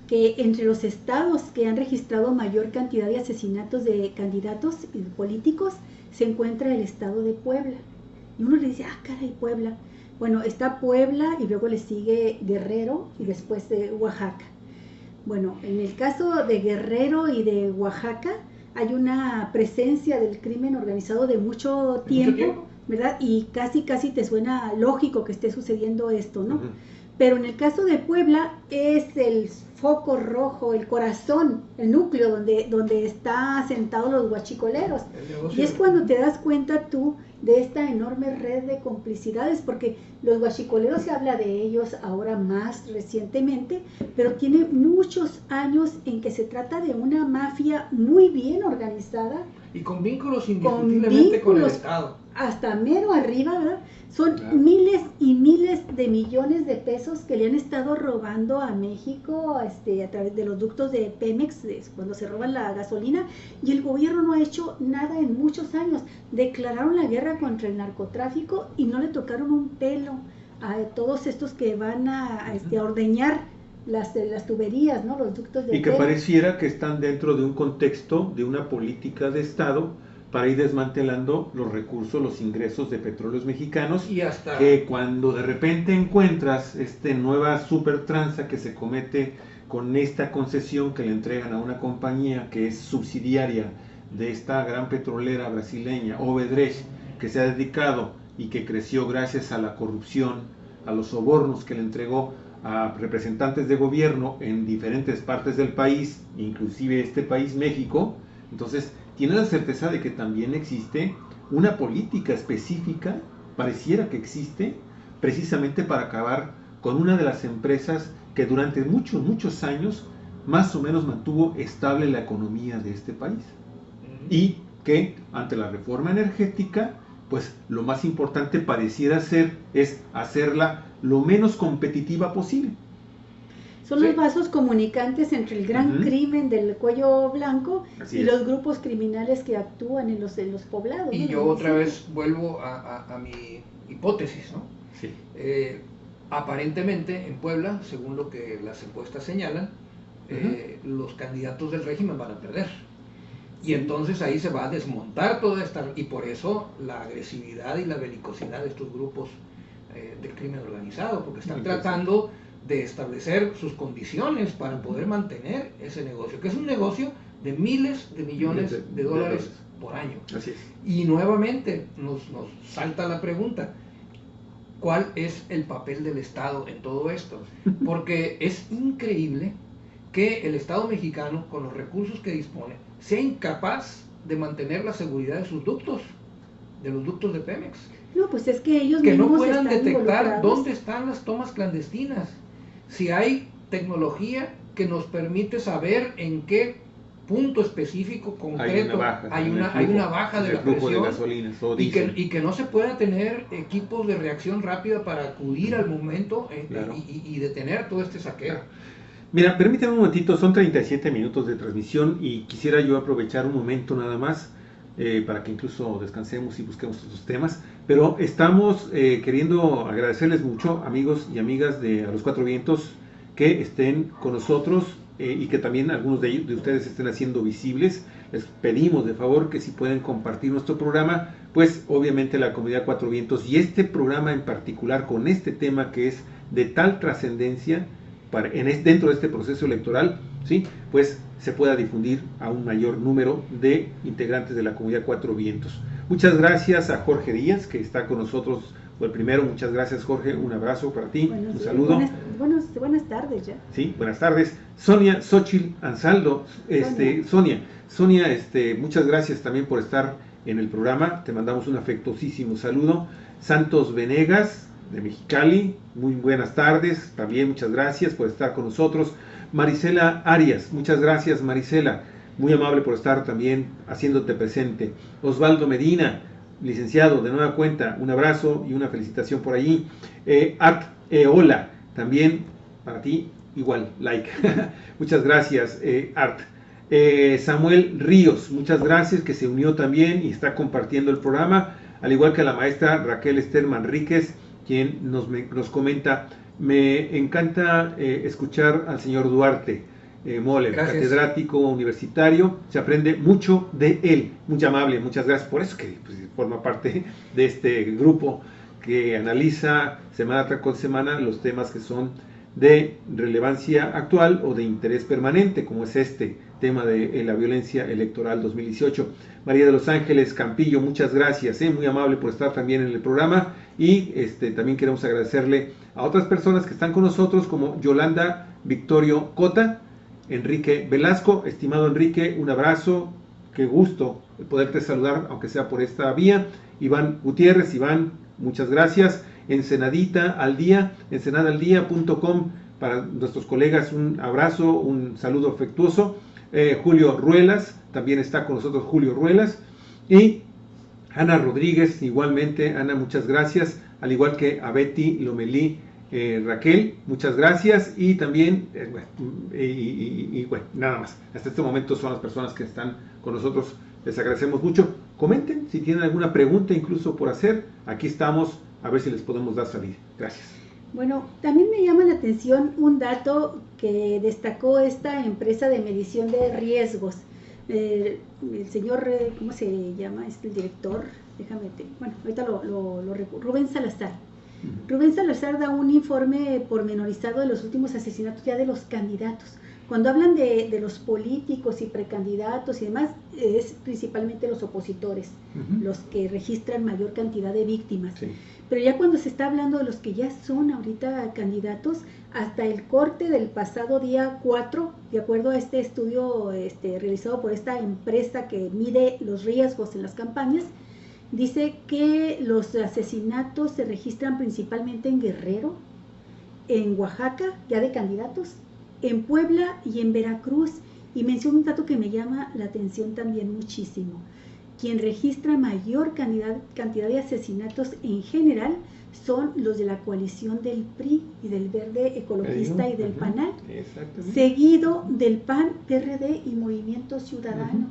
B: que entre los estados que han registrado mayor cantidad de asesinatos de candidatos y políticos se encuentra el estado de Puebla. Y uno le dice, caray, Puebla. Bueno, está Puebla y luego le sigue Guerrero y después Oaxaca. Bueno, en el caso de Guerrero y de Oaxaca hay una presencia del crimen organizado de mucho tiempo, ¿verdad? Y casi te suena lógico que esté sucediendo esto, ¿no? pero en el caso de Puebla es el foco rojo, el corazón, el núcleo donde está sentados los huachicoleros. Y es cuando te das cuenta tú de esta enorme red de complicidades, porque los huachicoleros se habla de ellos ahora más recientemente, pero tiene muchos años en que se trata de una mafia muy bien organizada.
C: Y con vínculos indiscutiblemente con el Estado.
B: Hasta mero arriba, ¿verdad? Son miles y miles de millones de pesos que le han estado robando a México a través de los ductos de Pemex, cuando se roban la gasolina, y el gobierno no ha hecho nada en muchos años. Declararon la guerra contra el narcotráfico y no le tocaron un pelo a todos estos que van a ordeñar las tuberías, ¿no? Los ductos de
A: y que Pemex. Pareciera que están dentro de un contexto de una política de Estado para ir desmantelando los recursos, los ingresos de petróleos mexicanos,
C: y hasta
A: que cuando de repente encuentras nueva super tranza que se comete con esta concesión que le entregan a una compañía que es subsidiaria de esta gran petrolera brasileña, Odebrecht, que se ha dedicado y que creció gracias a la corrupción, a los sobornos que le entregó a representantes de gobierno en diferentes partes del país, inclusive este país, México. Entonces tiene la certeza de que también existe una política específica, pareciera que existe, precisamente para acabar con una de las empresas que durante muchos años más o menos mantuvo estable la economía de este país. Y que ante la reforma energética, pues lo más importante pareciera ser es hacerla lo menos competitiva posible.
B: Son los vasos comunicantes entre el gran crimen del cuello blanco y los grupos criminales que actúan en los poblados.
C: Y yo otra vez vuelvo a mi hipótesis, ¿no?
A: Sí.
C: Aparentemente en Puebla, según lo que las encuestas señalan, los candidatos del régimen van a perder. Y entonces ahí se va a desmontar toda esta... Y por eso la agresividad y la belicosidad de estos grupos del crimen organizado, porque están tratando de establecer sus condiciones para poder mantener ese negocio, que es un negocio de miles de millones de dólares por año.
A: Así es.
C: Y nuevamente nos salta la pregunta, ¿cuál es el papel del Estado en todo esto? Porque es increíble que el Estado mexicano, con los recursos que dispone, sea incapaz de mantener la seguridad de sus ductos, de los ductos de Pemex.
B: No, pues es que ellos
C: que
B: mismos
C: no puedan
B: están
C: detectar dónde están las tomas clandestinas. Si hay tecnología que nos permite saber en qué punto específico, concreto, hay una baja de la presión,
A: de gasolinas,
C: y que no se pueda tener equipos de reacción rápida para acudir al momento y detener todo este saqueo.
A: Mira, permítame un momentito, son 37 minutos de transmisión y quisiera yo aprovechar un momento nada más para que incluso descansemos y busquemos otros temas, pero estamos queriendo agradecerles mucho, amigos y amigas de A los Cuatro Vientos, que estén con nosotros y que también algunos de ustedes estén haciendo visibles. Les pedimos de favor que si pueden compartir nuestro programa, pues obviamente la comunidad Cuatro Vientos y este programa en particular con este tema que es de tal trascendencia dentro de este proceso electoral, ¿sí? Pues se pueda difundir a un mayor número de integrantes de la comunidad Cuatro Vientos. Muchas gracias a Jorge Díaz, que está con nosotros por el primero. Muchas gracias, Jorge, un abrazo para ti, un saludo.
B: Buenas tardes ya.
A: Sí, buenas tardes. Sonia Xochitl Ansaldo, Sonia, muchas gracias también por estar en el programa, te mandamos un afectuosísimo saludo. Santos Venegas, de Mexicali, muy buenas tardes, también muchas gracias por estar con nosotros. Marisela Arias, muchas gracias Marisela, muy amable por estar también haciéndote presente. Osvaldo Medina, licenciado, de nueva cuenta, un abrazo y una felicitación por allí. Art Eola, también para ti, igual, like. Muchas gracias, Art. Samuel Ríos, muchas gracias, que se unió también y está compartiendo el programa, al igual que la maestra Raquel Esther Manríquez, quien nos comenta, me encanta escuchar al señor Duarte Moller, catedrático universitario, se aprende mucho de él, muy amable, muchas gracias, por eso que pues, forma parte de este grupo que analiza semana tras semana los temas que son de relevancia actual o de interés permanente, como es este tema de la violencia electoral 2018. María de los Ángeles Campillo, muchas gracias, muy amable por estar también en el programa, y también queremos agradecerle a otras personas que están con nosotros, como Yolanda Victorio Cota, Enrique Velasco. Estimado Enrique, un abrazo, qué gusto poderte saludar, aunque sea por esta vía. Iván Gutiérrez, Iván, muchas gracias. Ensenadita al día, ensenadaaldía.com, para nuestros colegas un abrazo, un saludo afectuoso. Julio Ruelas, también está con nosotros Julio Ruelas, y Ana Rodríguez, igualmente. Ana, muchas gracias, al igual que a Betty Lomelí, Raquel, muchas gracias, y también, bueno, nada más, hasta este momento son las personas que están con nosotros, les agradecemos mucho. Comenten si tienen alguna pregunta incluso por hacer, aquí estamos, a ver si les podemos dar salida. Gracias.
B: Bueno, también me llama la atención un dato que destacó esta empresa de medición de riesgos. El señor, ¿cómo se llama? Es el director, bueno, ahorita Rubén Salazar. Rubén Salazar da un informe pormenorizado de los últimos asesinatos ya de los candidatos. Cuando hablan de los políticos y precandidatos y demás, es principalmente los opositores, los que registran mayor cantidad de víctimas. Sí. Pero ya cuando se está hablando de los que ya son ahorita candidatos, hasta el corte del pasado día 4, de acuerdo a este estudio realizado por esta empresa que mide los riesgos en las campañas, dice que los asesinatos se registran principalmente en Guerrero, en Oaxaca, ya de candidatos, en Puebla y en Veracruz. Y menciona un dato que me llama la atención también muchísimo. Quien registra mayor cantidad de asesinatos en general son los de la coalición del PRI y del Verde Ecologista y del PANAL, seguido del PAN, PRD y Movimiento Ciudadano.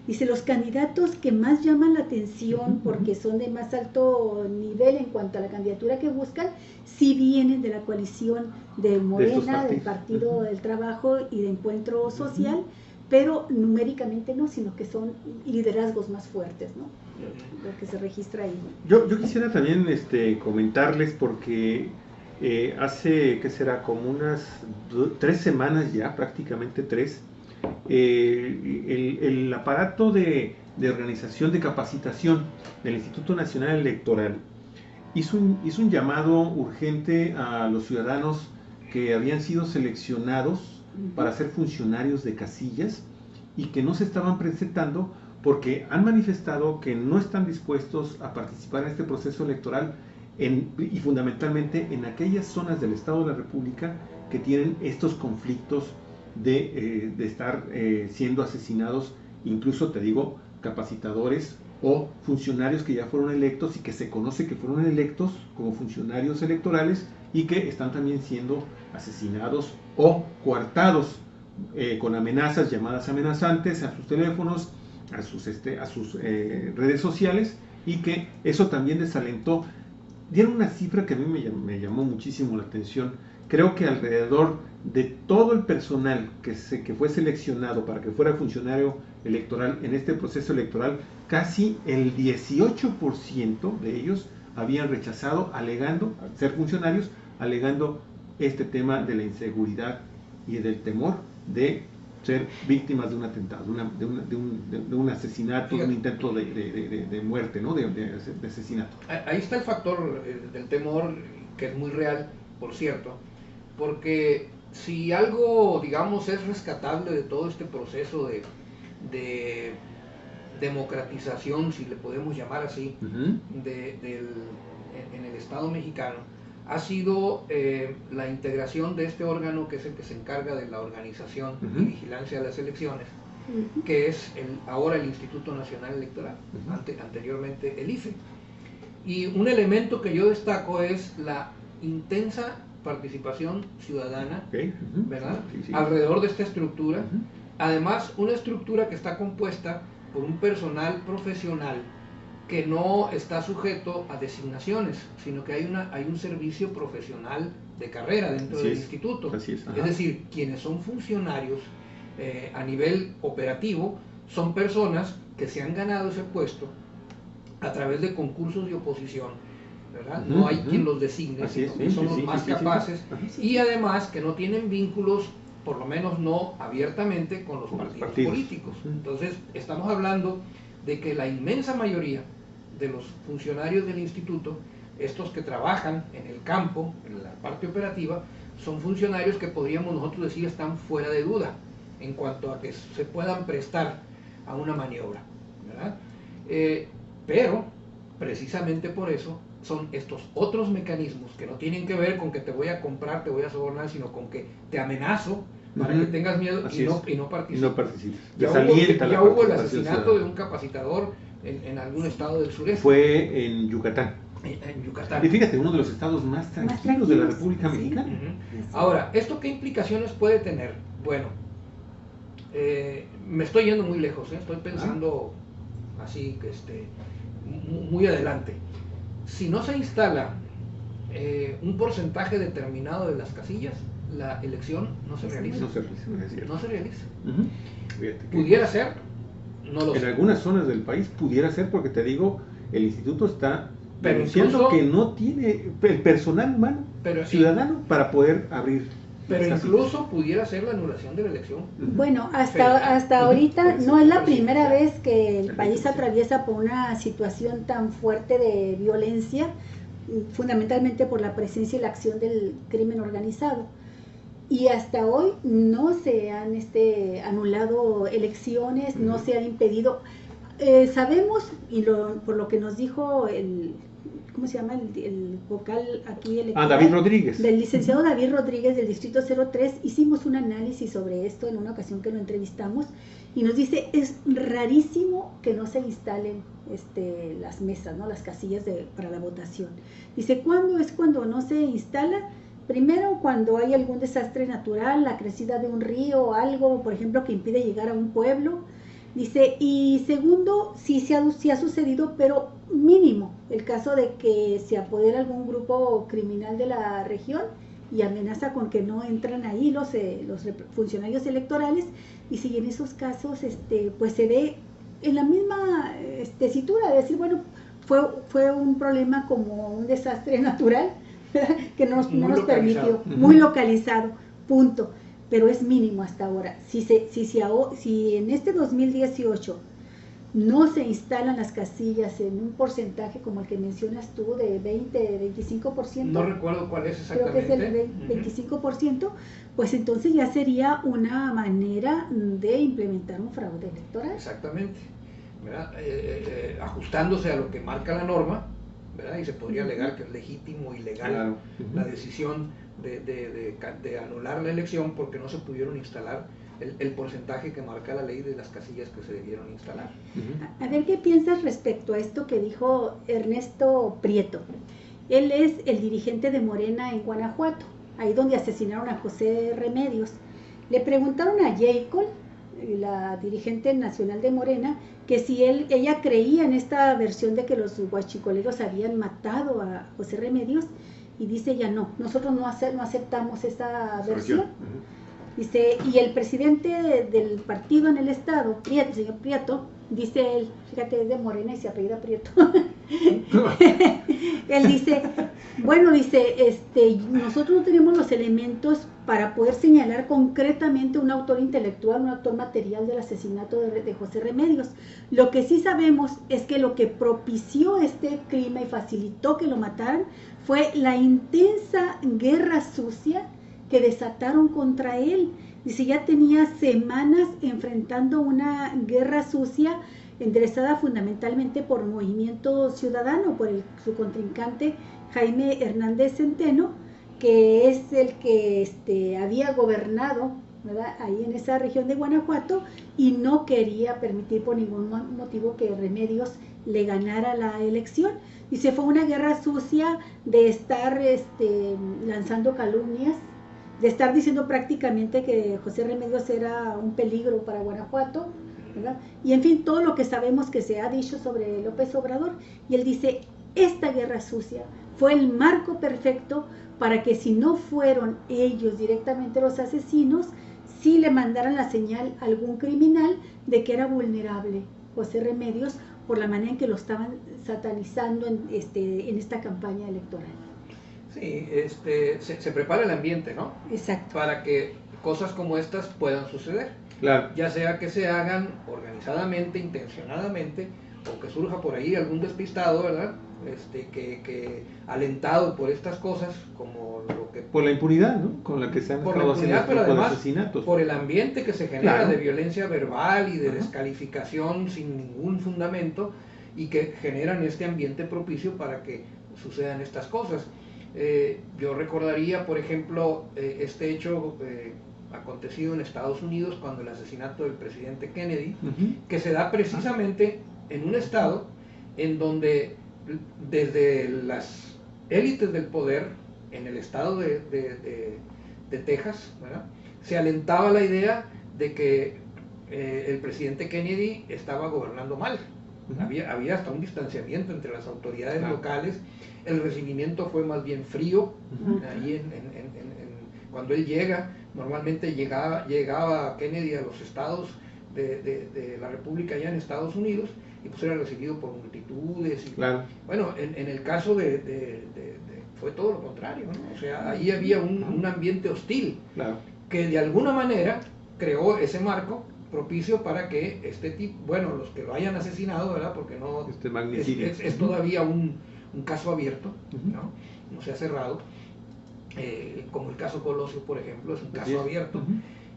B: Dice, los candidatos que más llaman la atención porque son de más alto nivel en cuanto a la candidatura que buscan, sí vienen de la coalición de Morena, del Partido del Trabajo y de Encuentro Social, pero numéricamente no, sino que son liderazgos más fuertes, ¿no? Lo que se registra ahí.
A: Yo quisiera también comentarles, porque hace, ¿qué será? Como unas 3 semanas ya, prácticamente 3, el aparato de organización de capacitación del Instituto Nacional Electoral hizo un llamado urgente a los ciudadanos que habían sido seleccionados para ser funcionarios de casillas y que no se estaban presentando porque han manifestado que no están dispuestos a participar en este proceso electoral y fundamentalmente en aquellas zonas del Estado de la República que tienen estos conflictos de estar siendo asesinados, incluso te digo, capacitadores o funcionarios que ya fueron electos y que se conoce que fueron electos como funcionarios electorales y que están también siendo asesinados o coartados con amenazas, llamadas amenazantes a sus teléfonos, a sus redes sociales, y que eso también desalentó. Dieron una cifra que a mí me llamó muchísimo la atención. Creo que alrededor de todo el personal que fue seleccionado para que fuera funcionario electoral en este proceso electoral, casi el 18% de ellos habían rechazado, alegando ser funcionarios, alegando este tema de la inseguridad y del temor de ser víctimas de un atentado, de un asesinato, de un intento de muerte, ¿no? de asesinato.
C: Ahí está el factor del temor, que es muy real, por cierto, porque si algo, digamos, es rescatable de todo este proceso de democratización, si le podemos llamar así, en el Estado mexicano, ha sido la integración de este órgano que es el que se encarga de la organización y vigilancia de las elecciones, que es ahora el Instituto Nacional Electoral, anteriormente el IFE. Y un elemento que yo destaco es la intensa participación ciudadana, ¿verdad? Sí. Alrededor de esta estructura. Además, una estructura que está compuesta por un personal profesional que no está sujeto a designaciones, sino que hay un servicio profesional de carrera dentro del instituto. Es decir, quienes son funcionarios a nivel operativo son personas que se han ganado ese puesto a través de concursos de oposición ¿verdad? No hay quien los designe, sino que son los más capaces, y además que no tienen vínculos, por lo menos no abiertamente, con los partidos políticos. Entonces, estamos hablando de que la inmensa mayoría de los funcionarios del instituto, estos que trabajan en el campo, en la parte operativa, son funcionarios que podríamos nosotros decir están fuera de duda en cuanto a que se puedan prestar a una maniobra, ¿verdad? Pero precisamente por eso son estos otros mecanismos que no tienen que ver con que te voy a comprar, te voy a sobornar, sino con que te amenazo para que tengas miedo y no participes. Ya hubo el asesinato de un capacitador en algún estado del sureste.
A: Fue en Yucatán.
C: En Yucatán.
A: Y fíjate, uno de los estados más tranquilos de la República Mexicana.
C: Ahora, ¿esto qué implicaciones puede tener? Bueno, me estoy yendo muy lejos, estoy pensando así, muy adelante. Si no se instala un porcentaje determinado de las casillas, la elección no se realiza. No se realiza. Pudiera ser, no lo sé.
A: En algunas zonas del país pudiera ser, porque te digo, el instituto está denunciando
C: incluso,
A: que no tiene el personal humano, ciudadano, para poder abrir.
C: Pero incluso pudiera ser la anulación de la elección.
B: Bueno, hasta ahorita no es la primera vez que el país atraviesa por una situación tan fuerte de violencia, fundamentalmente por la presencia y la acción del crimen organizado. Y hasta hoy no se han anulado elecciones, no se han impedido. Sabemos, y por lo que nos dijo ¿cómo se llama? El vocal aquí electoral.
A: David Rodríguez.
B: Del licenciado David Rodríguez del Distrito 03, hicimos un análisis sobre esto en una ocasión que lo entrevistamos, y nos dice, es rarísimo que no se instalen las mesas, ¿no? Las casillas para la votación. Dice, ¿cuándo es cuando no se instala? Primero, cuando hay algún desastre natural, la crecida de un río o algo, por ejemplo, que impide llegar a un pueblo. Dice, y segundo, sí ha sucedido, pero mínimo, el caso de que se apodera algún grupo criminal de la región y amenaza con que no entran ahí los funcionarios electorales, y si en esos casos pues se ve en la misma tesitura de decir, bueno, fue un problema como un desastre natural, ¿verdad? Que no nos permitió, muy localizado, punto. Pero es mínimo hasta ahora. Si en este 2018 no se instalan las casillas en un porcentaje como el que mencionas tú, de 25%.
C: No recuerdo cuál es exactamente.
B: Creo que es el 25%, pues entonces ya sería una manera de implementar un fraude electoral.
C: Exactamente. ¿Verdad? Ajustándose a lo que marca la norma, ¿verdad? Y se podría alegar que es legítimo y legal la decisión de anular la elección porque no se pudieron instalar el porcentaje que marca la ley de las casillas que se debieron instalar.
B: A ver, ¿qué piensas respecto a esto que dijo Ernesto Prieto? Él es el dirigente de Morena en Guanajuato, ahí donde asesinaron a José Remedios. Le preguntaron a Jacob, la dirigente nacional de Morena, que si ella creía en esta versión de que los huachicoleros habían matado a José Remedios, y dice ella, no, nosotros no aceptamos esa versión. Dice, y el presidente del partido en el estado, Prieto, señor Prieto, dice él, fíjate, es de Morena y se apellida Prieto. Él dice, bueno, nosotros no tenemos los elementos para poder señalar concretamente un autor intelectual, un autor material del asesinato de José Remedios. Lo que sí sabemos es que lo que propició este crimen y facilitó que lo mataran fue la intensa guerra sucia que desataron contra él. Dice, ya tenía semanas enfrentando una guerra sucia enderezada fundamentalmente por Movimiento Ciudadano, por su contrincante Jaime Hernández Centeno, que es el que había gobernado, ¿verdad?, ahí en esa región de Guanajuato, y no quería permitir por ningún motivo que Remedios le ganara la elección. Dice, fue una guerra sucia de estar lanzando calumnias, de estar diciendo prácticamente que José Remedios era un peligro para Guanajuato, ¿verdad? Y en fin, todo lo que sabemos que se ha dicho sobre López Obrador. Y él dice, esta guerra sucia fue el marco perfecto para que, si no fueron ellos directamente los asesinos, sí le mandaran la señal a algún criminal de que era vulnerable José Remedios por la manera en que lo estaban satanizando en esta campaña electoral.
C: Sí, se prepara el ambiente, ¿no?
B: Exacto.
C: Para que cosas como estas puedan suceder.
A: Claro.
C: Ya sea que se hagan organizadamente, intencionadamente, o que surja por ahí algún despistado, ¿verdad? Que alentado por estas cosas, como lo que...
A: Por la impunidad, ¿no? Con la que se han estado haciendo
C: pero además
A: asesinatos.
C: Por el ambiente que se genera,
A: claro,
C: de violencia verbal y de descalificación sin ningún fundamento, y que generan este ambiente propicio para que sucedan estas cosas. Yo recordaría, por ejemplo, este hecho acontecido en Estados Unidos cuando el asesinato del presidente Kennedy, que se da precisamente en un estado en donde desde las élites del poder, en el estado de Texas, ¿verdad?, se alentaba la idea de que el presidente Kennedy estaba gobernando mal. Había hasta un distanciamiento entre las autoridades locales. El recibimiento fue más bien frío. Ahí cuando él llega, normalmente llegaba Kennedy a los estados de la República allá en Estados Unidos, y pues era recibido por multitudes. Bueno, en el caso fue todo lo contrario, ¿no? O sea, ahí había un ambiente hostil, que de alguna manera creó ese marco propicio para que este tipo, bueno, los que lo hayan asesinado, ¿verdad? Porque no es todavía un caso abierto, no se ha cerrado, como el caso Colosio, por ejemplo, es un caso abierto,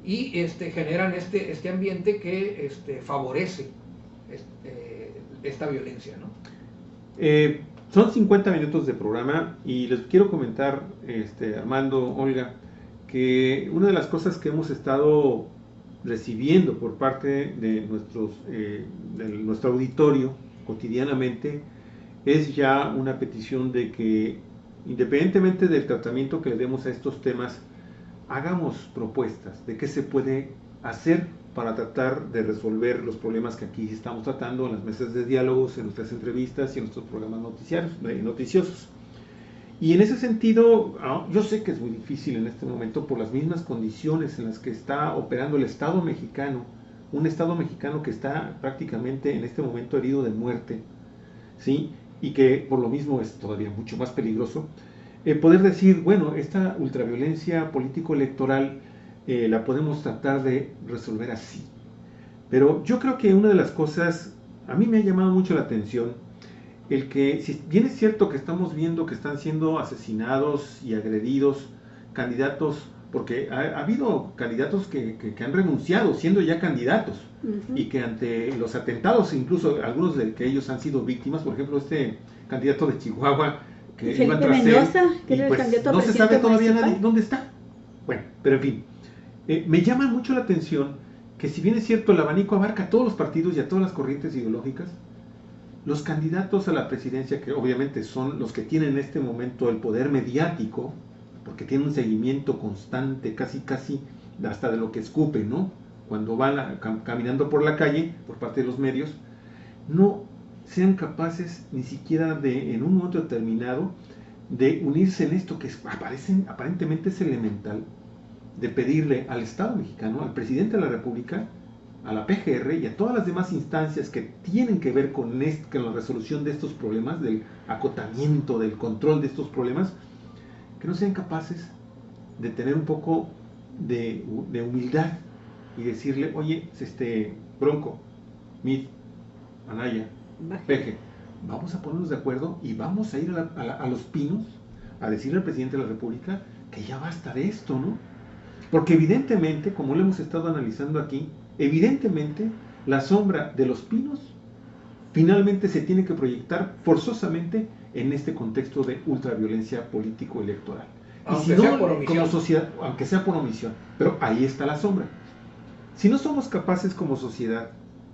C: y generan este ambiente que favorece esta violencia, ¿no?
A: Son 50 minutos de programa y les quiero comentar, Armando, Olga, que una de las cosas que hemos estado recibiendo por parte de nuestro auditorio cotidianamente es ya una petición de que, independientemente del tratamiento que le demos a estos temas, hagamos propuestas de qué se puede hacer para tratar de resolver los problemas que aquí estamos tratando en las mesas de diálogos, en nuestras entrevistas y en nuestros programas noticiosos. Y en ese sentido, yo sé que es muy difícil en este momento por las mismas condiciones en las que está operando el Estado mexicano, un Estado mexicano que está prácticamente en este momento herido de muerte, ¿sí? Y que por lo mismo es todavía mucho más peligroso, poder decir, bueno, esta ultraviolencia político-electoral la podemos tratar de resolver así. Pero yo creo que una de las cosas, a mí me ha llamado mucho la atención, el que, si bien es cierto que estamos viendo que están siendo asesinados y agredidos candidatos, porque ha habido candidatos que han renunciado siendo ya candidatos, y que ante los atentados, incluso algunos de que ellos han sido víctimas, por ejemplo este candidato de Chihuahua, que iba tras
B: Mendoza,
A: él,
B: que era el candidato
A: no se sabe todavía
B: municipal.
A: dónde está. Bueno, pero en fin, me llama mucho la atención que, si bien es cierto, el abanico abarca a todos los partidos y a todas las corrientes ideológicas, los candidatos a la presidencia, que obviamente son los que tienen en este momento el poder mediático, porque tienen un seguimiento constante, casi hasta de lo que escupen, ¿no?, cuando van caminando por la calle, por parte de los medios, no sean capaces ni siquiera de, en un momento determinado, de unirse en esto que aparentemente es elemental, de pedirle al Estado mexicano, al presidente de la República, a la PGR y a todas las demás instancias que tienen que ver con la resolución de estos problemas, del acotamiento, del control de estos problemas, que no sean capaces de tener un poco de humildad y decirle, oye, Bronco, Mid, Anaya, Peje, vamos a ponernos de acuerdo y vamos a ir a Los Pinos a decirle al presidente de la República que ya basta de esto, ¿no? Porque evidentemente, como lo hemos estado analizando aquí, evidentemente la sombra de Los Pinos finalmente se tiene que proyectar forzosamente en este contexto de ultraviolencia político-electoral.
C: Aunque
A: y si
C: sea
A: no,
C: por omisión.
A: como sociedad, aunque sea por omisión, pero ahí está la sombra. Si no somos capaces como sociedad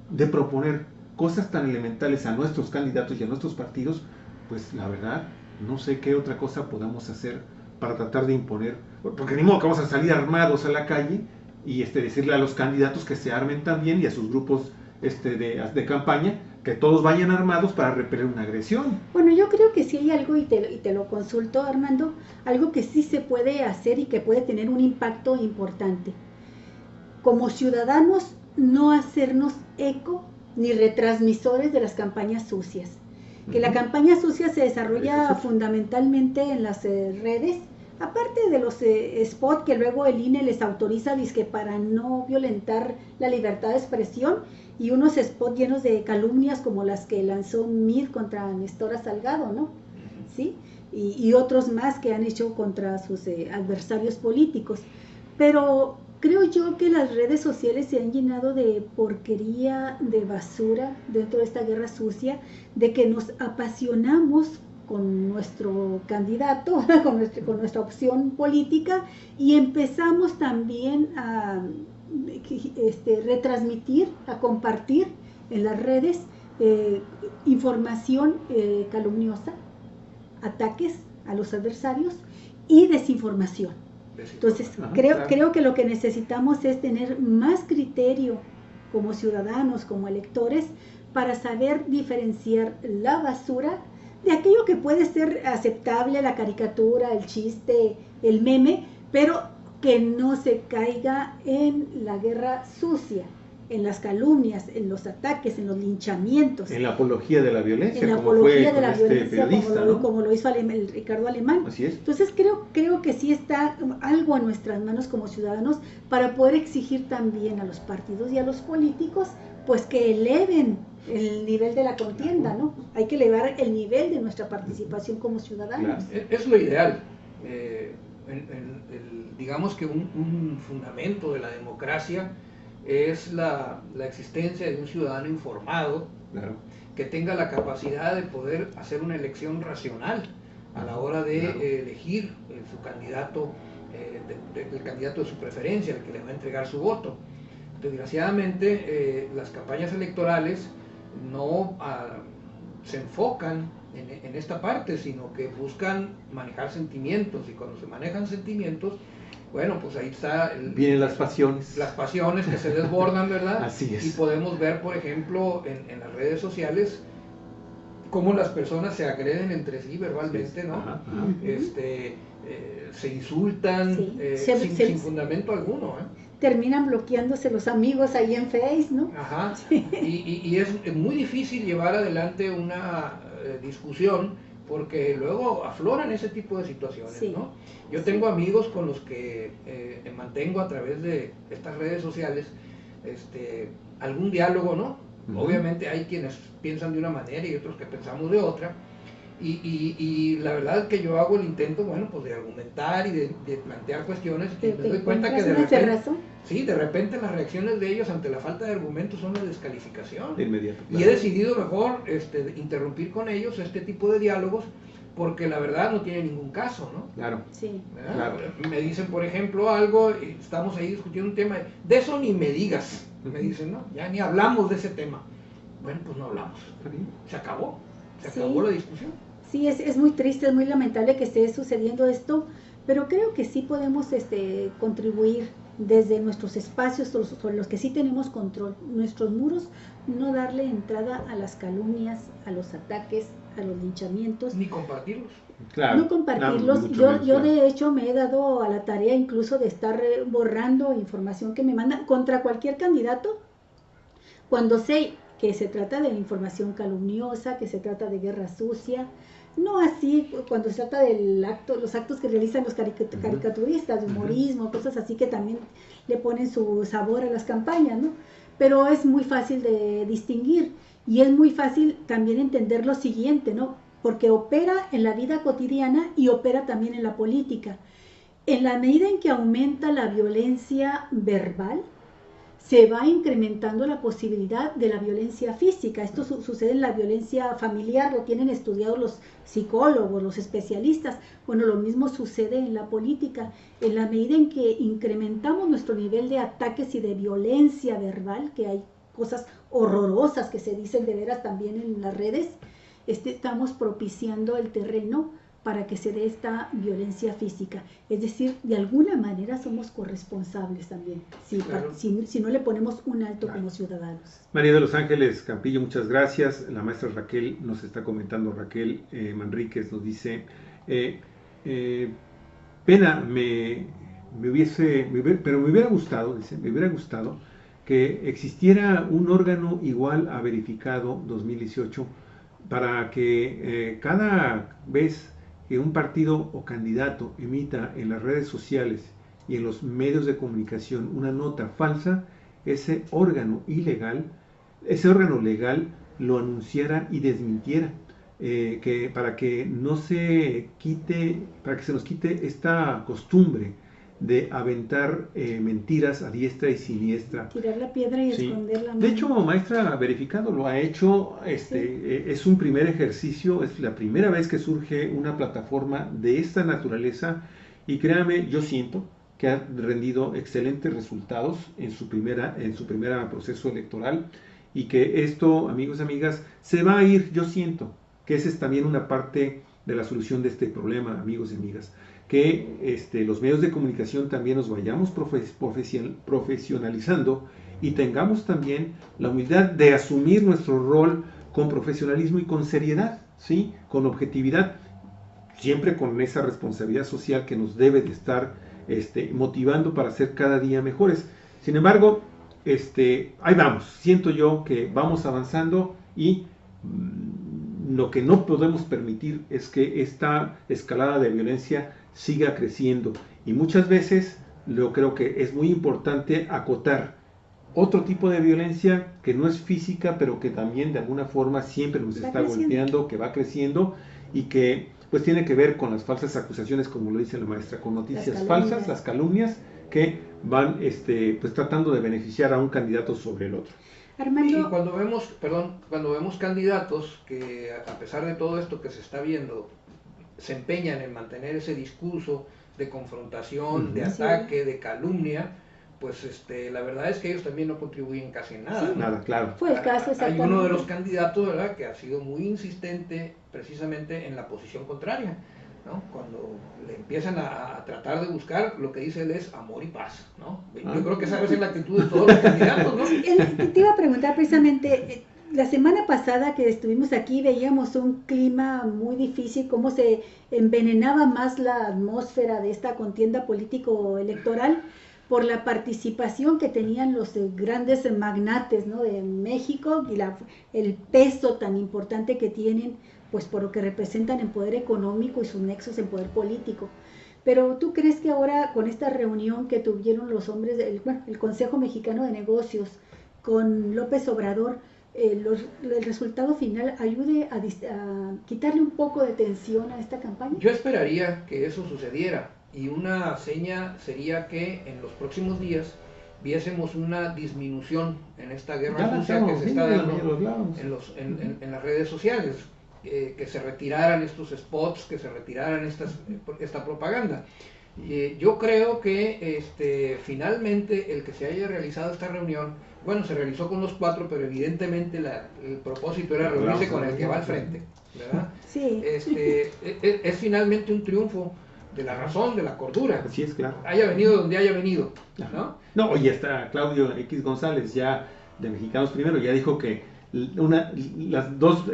A: de proponer cosas tan elementales a nuestros candidatos y a nuestros partidos, pues la verdad, no sé qué otra cosa podamos hacer para tratar de imponer, porque ni modo que vamos a salir armados a la calle y decirle a los candidatos que se armen también, y a sus grupos de campaña, que todos vayan armados para repeler una agresión.
B: Bueno, yo creo que sí hay algo, y te lo consulto, Armando, algo que sí se puede hacer y que puede tener un impacto importante. Como ciudadanos, no hacernos eco ni retransmisores de las campañas sucias. Que la campaña sucia se desarrolla fundamentalmente en las redes, aparte de los spots que luego el INE les autoriza dizque para no violentar la libertad de expresión, y unos spots llenos de calumnias como las que lanzó MIR contra Nestora Salgado, ¿no? ¿Sí? Y otros más que han hecho contra sus adversarios políticos. Pero creo yo que las redes sociales se han llenado de porquería, de basura dentro de esta guerra sucia, de que nos apasionamos con nuestro candidato, con nuestra opción política, y empezamos también a retransmitir, a compartir en las redes información calumniosa, ataques a los adversarios y desinformación. Entonces, creo que lo que necesitamos es tener más criterio como ciudadanos, como electores, para saber diferenciar la basura de aquello que puede ser aceptable, la caricatura, el chiste, el meme, pero que no se caiga en la guerra sucia, en las calumnias, en los ataques, en los linchamientos.
A: En la apología de la violencia,
B: en la
A: como
B: apología
A: fue
B: de la violencia,
A: periodista,
B: como lo hizo el Ricardo Alemán.
A: Así es.
B: Entonces creo que sí está algo en nuestras manos como ciudadanos para poder exigir también a los partidos y a los políticos, pues que eleven el nivel de la contienda, ¿no? Hay que elevar el nivel de nuestra participación como ciudadanos.
C: Claro. Es lo ideal. Digamos que un fundamento de la democracia es la existencia de un ciudadano informado, claro, que tenga la capacidad de poder hacer una elección racional a la hora de claro, elegir su candidato, el candidato de su preferencia, el que le va a entregar su voto. Desgraciadamente, las campañas electorales no se enfocan en esta parte, sino que buscan manejar sentimientos, y cuando se manejan sentimientos, bueno, pues ahí está...
A: Vienen las pasiones.
C: Las pasiones que se desbordan, ¿verdad?
A: Así es.
C: Y podemos ver, por ejemplo, en las redes sociales, cómo las personas se agreden entre sí verbalmente, ¿no? Ajá, ajá. Se insultan, sí, sin fundamento alguno,
B: terminan bloqueándose los amigos ahí en Face, ¿no?
C: Ajá. Sí. Y es muy difícil llevar adelante una discusión, porque luego afloran ese tipo de situaciones, sí, ¿no? Yo tengo amigos con los que mantengo a través de estas redes sociales algún diálogo, ¿no? Uh-huh. Obviamente hay quienes piensan de una manera y otros que pensamos de otra, y la verdad es que yo hago el intento, bueno, pues de argumentar y de plantear cuestiones, y me doy cuenta que de repente las reacciones de ellos ante la falta de argumentos son la descalificación.
A: De inmediato.
C: Claro. Y he decidido mejor interrumpir con ellos este tipo de diálogos, porque la verdad no tiene ningún caso, ¿no?
A: Claro.
B: Sí.
A: Claro.
C: Me dicen, por ejemplo, algo, y estamos ahí discutiendo un tema, de eso ni me digas, me dicen, ¿no? Ya ni hablamos de ese tema. Bueno, pues no hablamos. Se acabó la discusión.
B: Sí, es muy triste, es muy lamentable que esté sucediendo esto, pero creo que sí podemos contribuir desde nuestros espacios sobre los que sí tenemos control, nuestros muros, no darle entrada a las calumnias, a los ataques, a los linchamientos.
C: Ni compartirlos.
B: Claro, no compartirlos. Yo de hecho me he dado a la tarea incluso de estar borrando información que me mandan contra cualquier candidato, cuando sé que se trata de información calumniosa, que se trata de guerra sucia. No así cuando se trata los actos que realizan los caricaturistas, de humorismo, cosas así que también le ponen su sabor a las campañas, ¿no? Pero es muy fácil de distinguir, y es muy fácil también entender lo siguiente, ¿no? Porque opera en la vida cotidiana y opera también en la política. En la medida en que aumenta la violencia verbal, se va incrementando la posibilidad de la violencia física. Esto sucede en la violencia familiar, lo tienen estudiado los psicólogos, los especialistas. Bueno, lo mismo sucede en la política. En la medida en que incrementamos nuestro nivel de ataques y de violencia verbal, que hay cosas horrorosas que se dicen de veras también en las redes, estamos propiciando el terreno para que se dé esta violencia física. Es decir, de alguna manera somos corresponsables también, claro, si no le ponemos un alto como ciudadanos.
A: María de los Ángeles Campillo, muchas gracias. La maestra Raquel nos está comentando, Raquel Manríquez nos dice, pena, pero me hubiera gustado, dice, me hubiera gustado que existiera un órgano igual a verificado 2018 para que cada vez que un partido o candidato emita en las redes sociales y en los medios de comunicación una nota falsa, ese órgano legal lo anunciara y desmintiera, para que no se quite, para que se nos quite esta costumbre de aventar mentiras a diestra y siniestra.
B: Tirar la piedra y esconder la mano.
A: De hecho, Maestra Verificado lo ha hecho, es un primer ejercicio, es la primera vez que surge una plataforma de esta naturaleza y créame, yo siento que ha rendido excelentes resultados en su primera proceso electoral y que esto, amigos y amigas, se va a ir, yo siento que esa es también una parte de la solución de este problema, amigos y amigas, que los medios de comunicación también nos vayamos profesionalizando y tengamos también la humildad de asumir nuestro rol con profesionalismo y con seriedad, ¿sí? Con objetividad, siempre con esa responsabilidad social que nos debe de estar motivando para ser cada día mejores. Sin embargo, ahí vamos, siento yo que vamos avanzando y lo que no podemos permitir es que esta escalada de violencia siga creciendo y muchas veces yo creo que es muy importante acotar otro tipo de violencia que no es física pero que también de alguna forma siempre nos está golpeando, que va creciendo y que pues tiene que ver con las falsas acusaciones, como lo dice la maestra, con noticias falsas, las calumnias que van pues tratando de beneficiar a un candidato sobre el otro.
C: Armando. Y cuando vemos candidatos que a pesar de todo esto que se está viendo se empeñan en mantener ese discurso de confrontación, de ataque, de calumnia, pues la verdad es que ellos también no contribuyen casi en nada.
A: Sí, ¿no? Nada, claro.
B: Fue el caso,
C: hay uno de los candidatos, ¿verdad?, que ha sido muy insistente precisamente en la posición contraria, ¿no? Cuando le empiezan a tratar de buscar, lo que dice él es amor y paz, ¿no? Yo creo que esa es la actitud de todos los candidatos, ¿no?
B: Te iba a preguntar precisamente, la semana pasada que estuvimos aquí veíamos un clima muy difícil, cómo se envenenaba más la atmósfera de esta contienda político-electoral por la participación que tenían los grandes magnates, ¿no?, de México y el peso tan importante que tienen, pues por lo que representan en poder económico y sus nexos en poder político. Pero ¿tú crees que ahora con esta reunión que tuvieron los hombres, el Consejo Mexicano de Negocios con López Obrador, el resultado final ayude a quitarle un poco de tensión a esta campaña?
C: Yo esperaría que eso sucediera y una seña sería que en los próximos días viésemos una disminución en esta guerra sucia que se está dando en las redes sociales, que se retiraran estos spots, que se retiraran esta propaganda. Yo creo que finalmente el que se haya realizado esta reunión, bueno, se realizó con los 4, pero evidentemente el propósito era reunirse con el que va al frente, ¿verdad?
B: Sí.
C: Es finalmente un triunfo de la razón, de la cordura.
A: Así es, claro.
C: Haya venido donde haya venido, ¿no?
A: No, y está Claudio X González, ya de Mexicanos Primero, ya dijo que las dos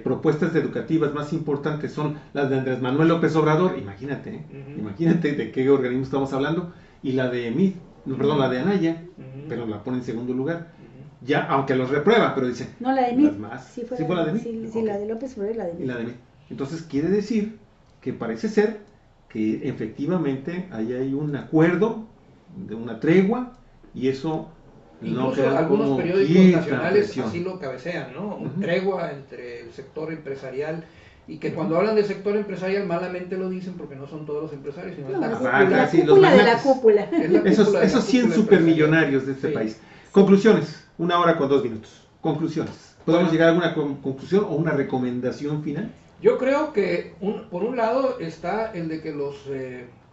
A: propuestas educativas más importantes son las de Andrés Manuel López Obrador, imagínate de qué organismo estamos hablando, y la de la de Anaya, pero la pone en segundo lugar. Ya, aunque los reprueba, pero dice,
B: no, la de Mid.
A: ¿Sí fue la de Mid?
B: Sí, okay. La de López Obrador y la de Mid.
A: Y la de Mid. Entonces quiere decir que parece ser que efectivamente ahí hay un acuerdo, de una tregua, y eso
C: incluso
A: no
C: algunos periódicos nacionales así lo cabecean, ¿no? Una tregua entre el sector empresarial, y que cuando hablan del sector empresarial malamente lo dicen porque no son todos los empresarios, sino es
B: la cúpula de la cúpula.
A: Esos 100 supermillonarios de este país. Conclusiones, 1 hora con 2 minutos. Conclusiones. ¿Podemos llegar a alguna conclusión o una recomendación final?
C: Yo creo que por un lado está el de que los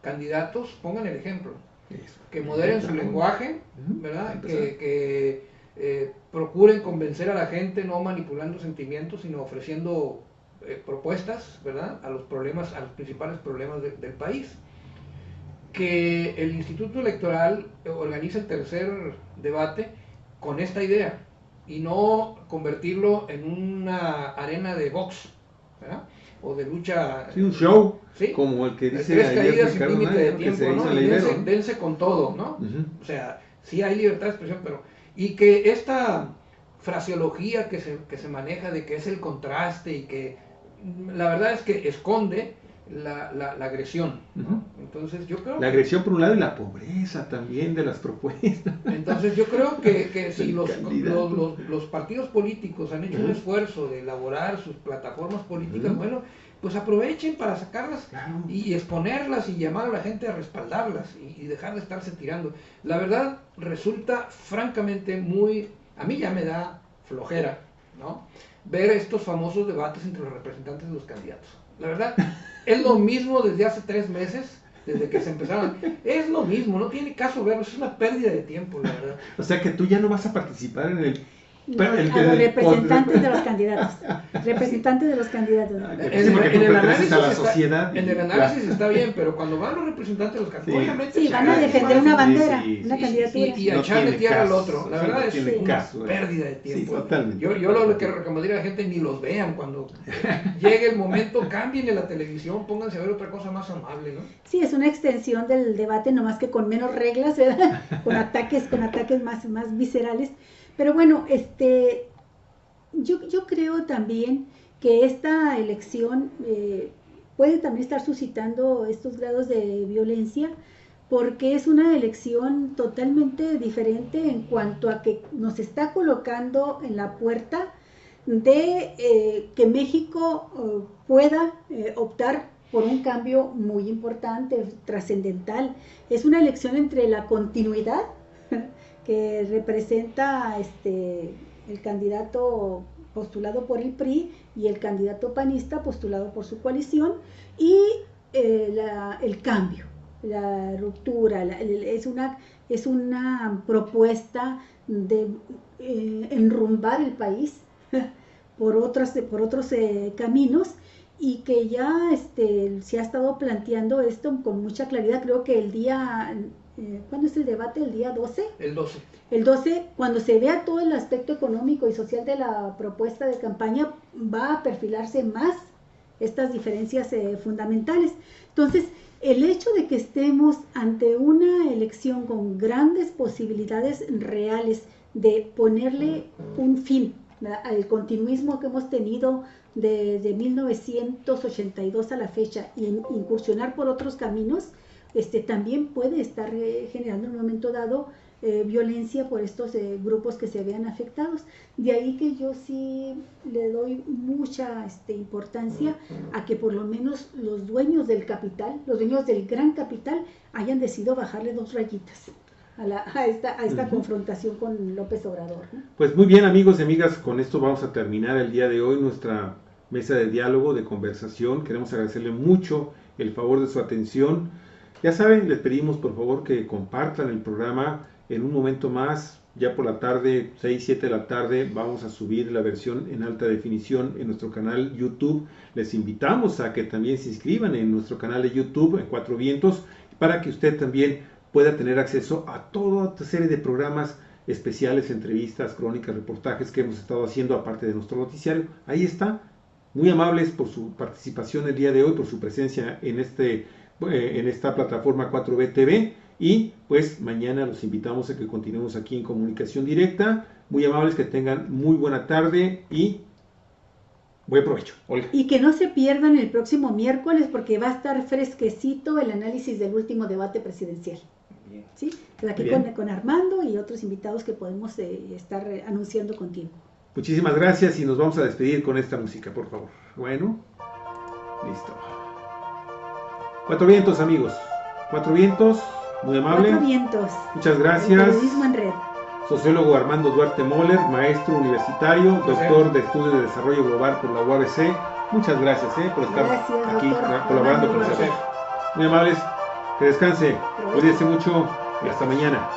C: candidatos pongan el ejemplo, que moderen su lenguaje, ¿verdad? Que procuren convencer a la gente no manipulando sentimientos, sino ofreciendo propuestas, ¿verdad?, a los principales problemas del país. Que el Instituto Electoral organice el tercer debate con esta idea y no convertirlo en una arena de box, ¿verdad?, o de lucha.
A: Sí, un show, ¿sí?, como el que dice
C: 3 caídas sin límite de tiempo, ¿no? Dense con todo, ¿no? O sea, sí hay libertad de expresión, pero Y que esta fraseología que se maneja de que es el contraste y que la verdad es que esconde la agresión, ¿no? Entonces yo creo
A: la agresión por un lado y la pobreza también de las propuestas.
C: Entonces yo creo que si los partidos políticos han hecho un esfuerzo de elaborar sus plataformas políticas, bueno, pues aprovechen para sacarlas y exponerlas y llamar a la gente a respaldarlas y dejar de estarse tirando. La verdad resulta francamente a mí ya me da flojera, ¿no?, ver estos famosos debates entre los representantes de los candidatos. La verdad, es lo mismo desde hace 3 meses, desde que se empezaron. Es lo mismo, no tiene caso verlo, es una pérdida de tiempo, la verdad.
A: O sea que tú ya no vas a participar en el...
B: No, a los representantes de los candidatos. Representantes de los candidatos.
C: En el análisis
A: a la sociedad.
C: En el análisis está bien, pero cuando van los representantes de los candidatos, obviamente.
B: Sí, van a defender una bandera, una candidatura.
C: Y a echarle tierra al otro. La verdad es una pérdida de tiempo. Yo lo que recomendaría a la gente, ni los vean. Cuando llegue el momento, cambien la televisión, pónganse a ver otra cosa más amable, ¿no?
B: Sí, es una extensión del debate, nomás que con menos reglas, ¿verdad? Con ataques más viscerales. Pero bueno, yo creo también que esta elección puede también estar suscitando estos grados de violencia, porque es una elección totalmente diferente en cuanto a que nos está colocando en la puerta de que México pueda optar por un cambio muy importante, trascendental. Es una elección entre la continuidad que representa el candidato postulado por el PRI y el candidato panista postulado por su coalición, y el cambio, la ruptura, es una propuesta de enrumbar el país por otros caminos, y que ya se ha estado planteando esto con mucha claridad. Creo que el día... ¿cuándo es el debate? ¿El día 12?
C: El 12.
B: El 12, cuando se vea todo el aspecto económico y social de la propuesta de campaña, va a perfilarse más estas diferencias fundamentales. Entonces, el hecho de que estemos ante una elección con grandes posibilidades reales de ponerle un fin, ¿verdad?, al continuismo que hemos tenido desde 1982 a la fecha, y incursionar por otros caminos, también puede estar generando en un momento dado violencia por estos grupos que se vean afectados. De ahí que yo sí le doy mucha importancia a que por lo menos los dueños del capital, los dueños del gran capital, hayan decidido bajarle 2 rayitas a esta confrontación con López Obrador, ¿no?
A: Pues muy bien, amigos y amigas, con esto vamos a terminar el día de hoy nuestra mesa de diálogo, de conversación. Queremos agradecerle mucho el favor de su atención. Ya saben, les pedimos por favor que compartan el programa. En un momento más, ya por la tarde, 6, 7 de la tarde, vamos a subir la versión en alta definición en nuestro canal YouTube. Les invitamos a que también se inscriban en nuestro canal de YouTube, en Cuatro Vientos, para que usted también pueda tener acceso a toda esta serie de programas especiales, entrevistas, crónicas, reportajes que hemos estado haciendo aparte de nuestro noticiario. Ahí está. Muy amables por su participación el día de hoy, por su presencia en esta plataforma 4B TV, y pues mañana los invitamos a que continuemos aquí en comunicación directa. Muy amables, que tengan muy buena tarde y buen provecho. Olga.
B: Y que no se pierdan el próximo miércoles, porque va a estar fresquecito el análisis del último debate presidencial. Bien. ¿Sí? Aquí con Armando y otros invitados que podemos estar anunciando contigo.
A: Muchísimas gracias, y nos vamos a despedir con esta música, por favor. Bueno, listo. Cuatro Vientos, amigos. Cuatro Vientos, muy amable.
B: Cuatro Vientos.
A: Muchas gracias.
B: El periodismo en red.
A: Sociólogo Armando Duarte Moller, maestro universitario, doctor de Estudios de Desarrollo Global por la UABC. Muchas gracias por estar aquí colaborando con nosotros. Muy amables. Que descanse. Cuídense mucho y hasta mañana.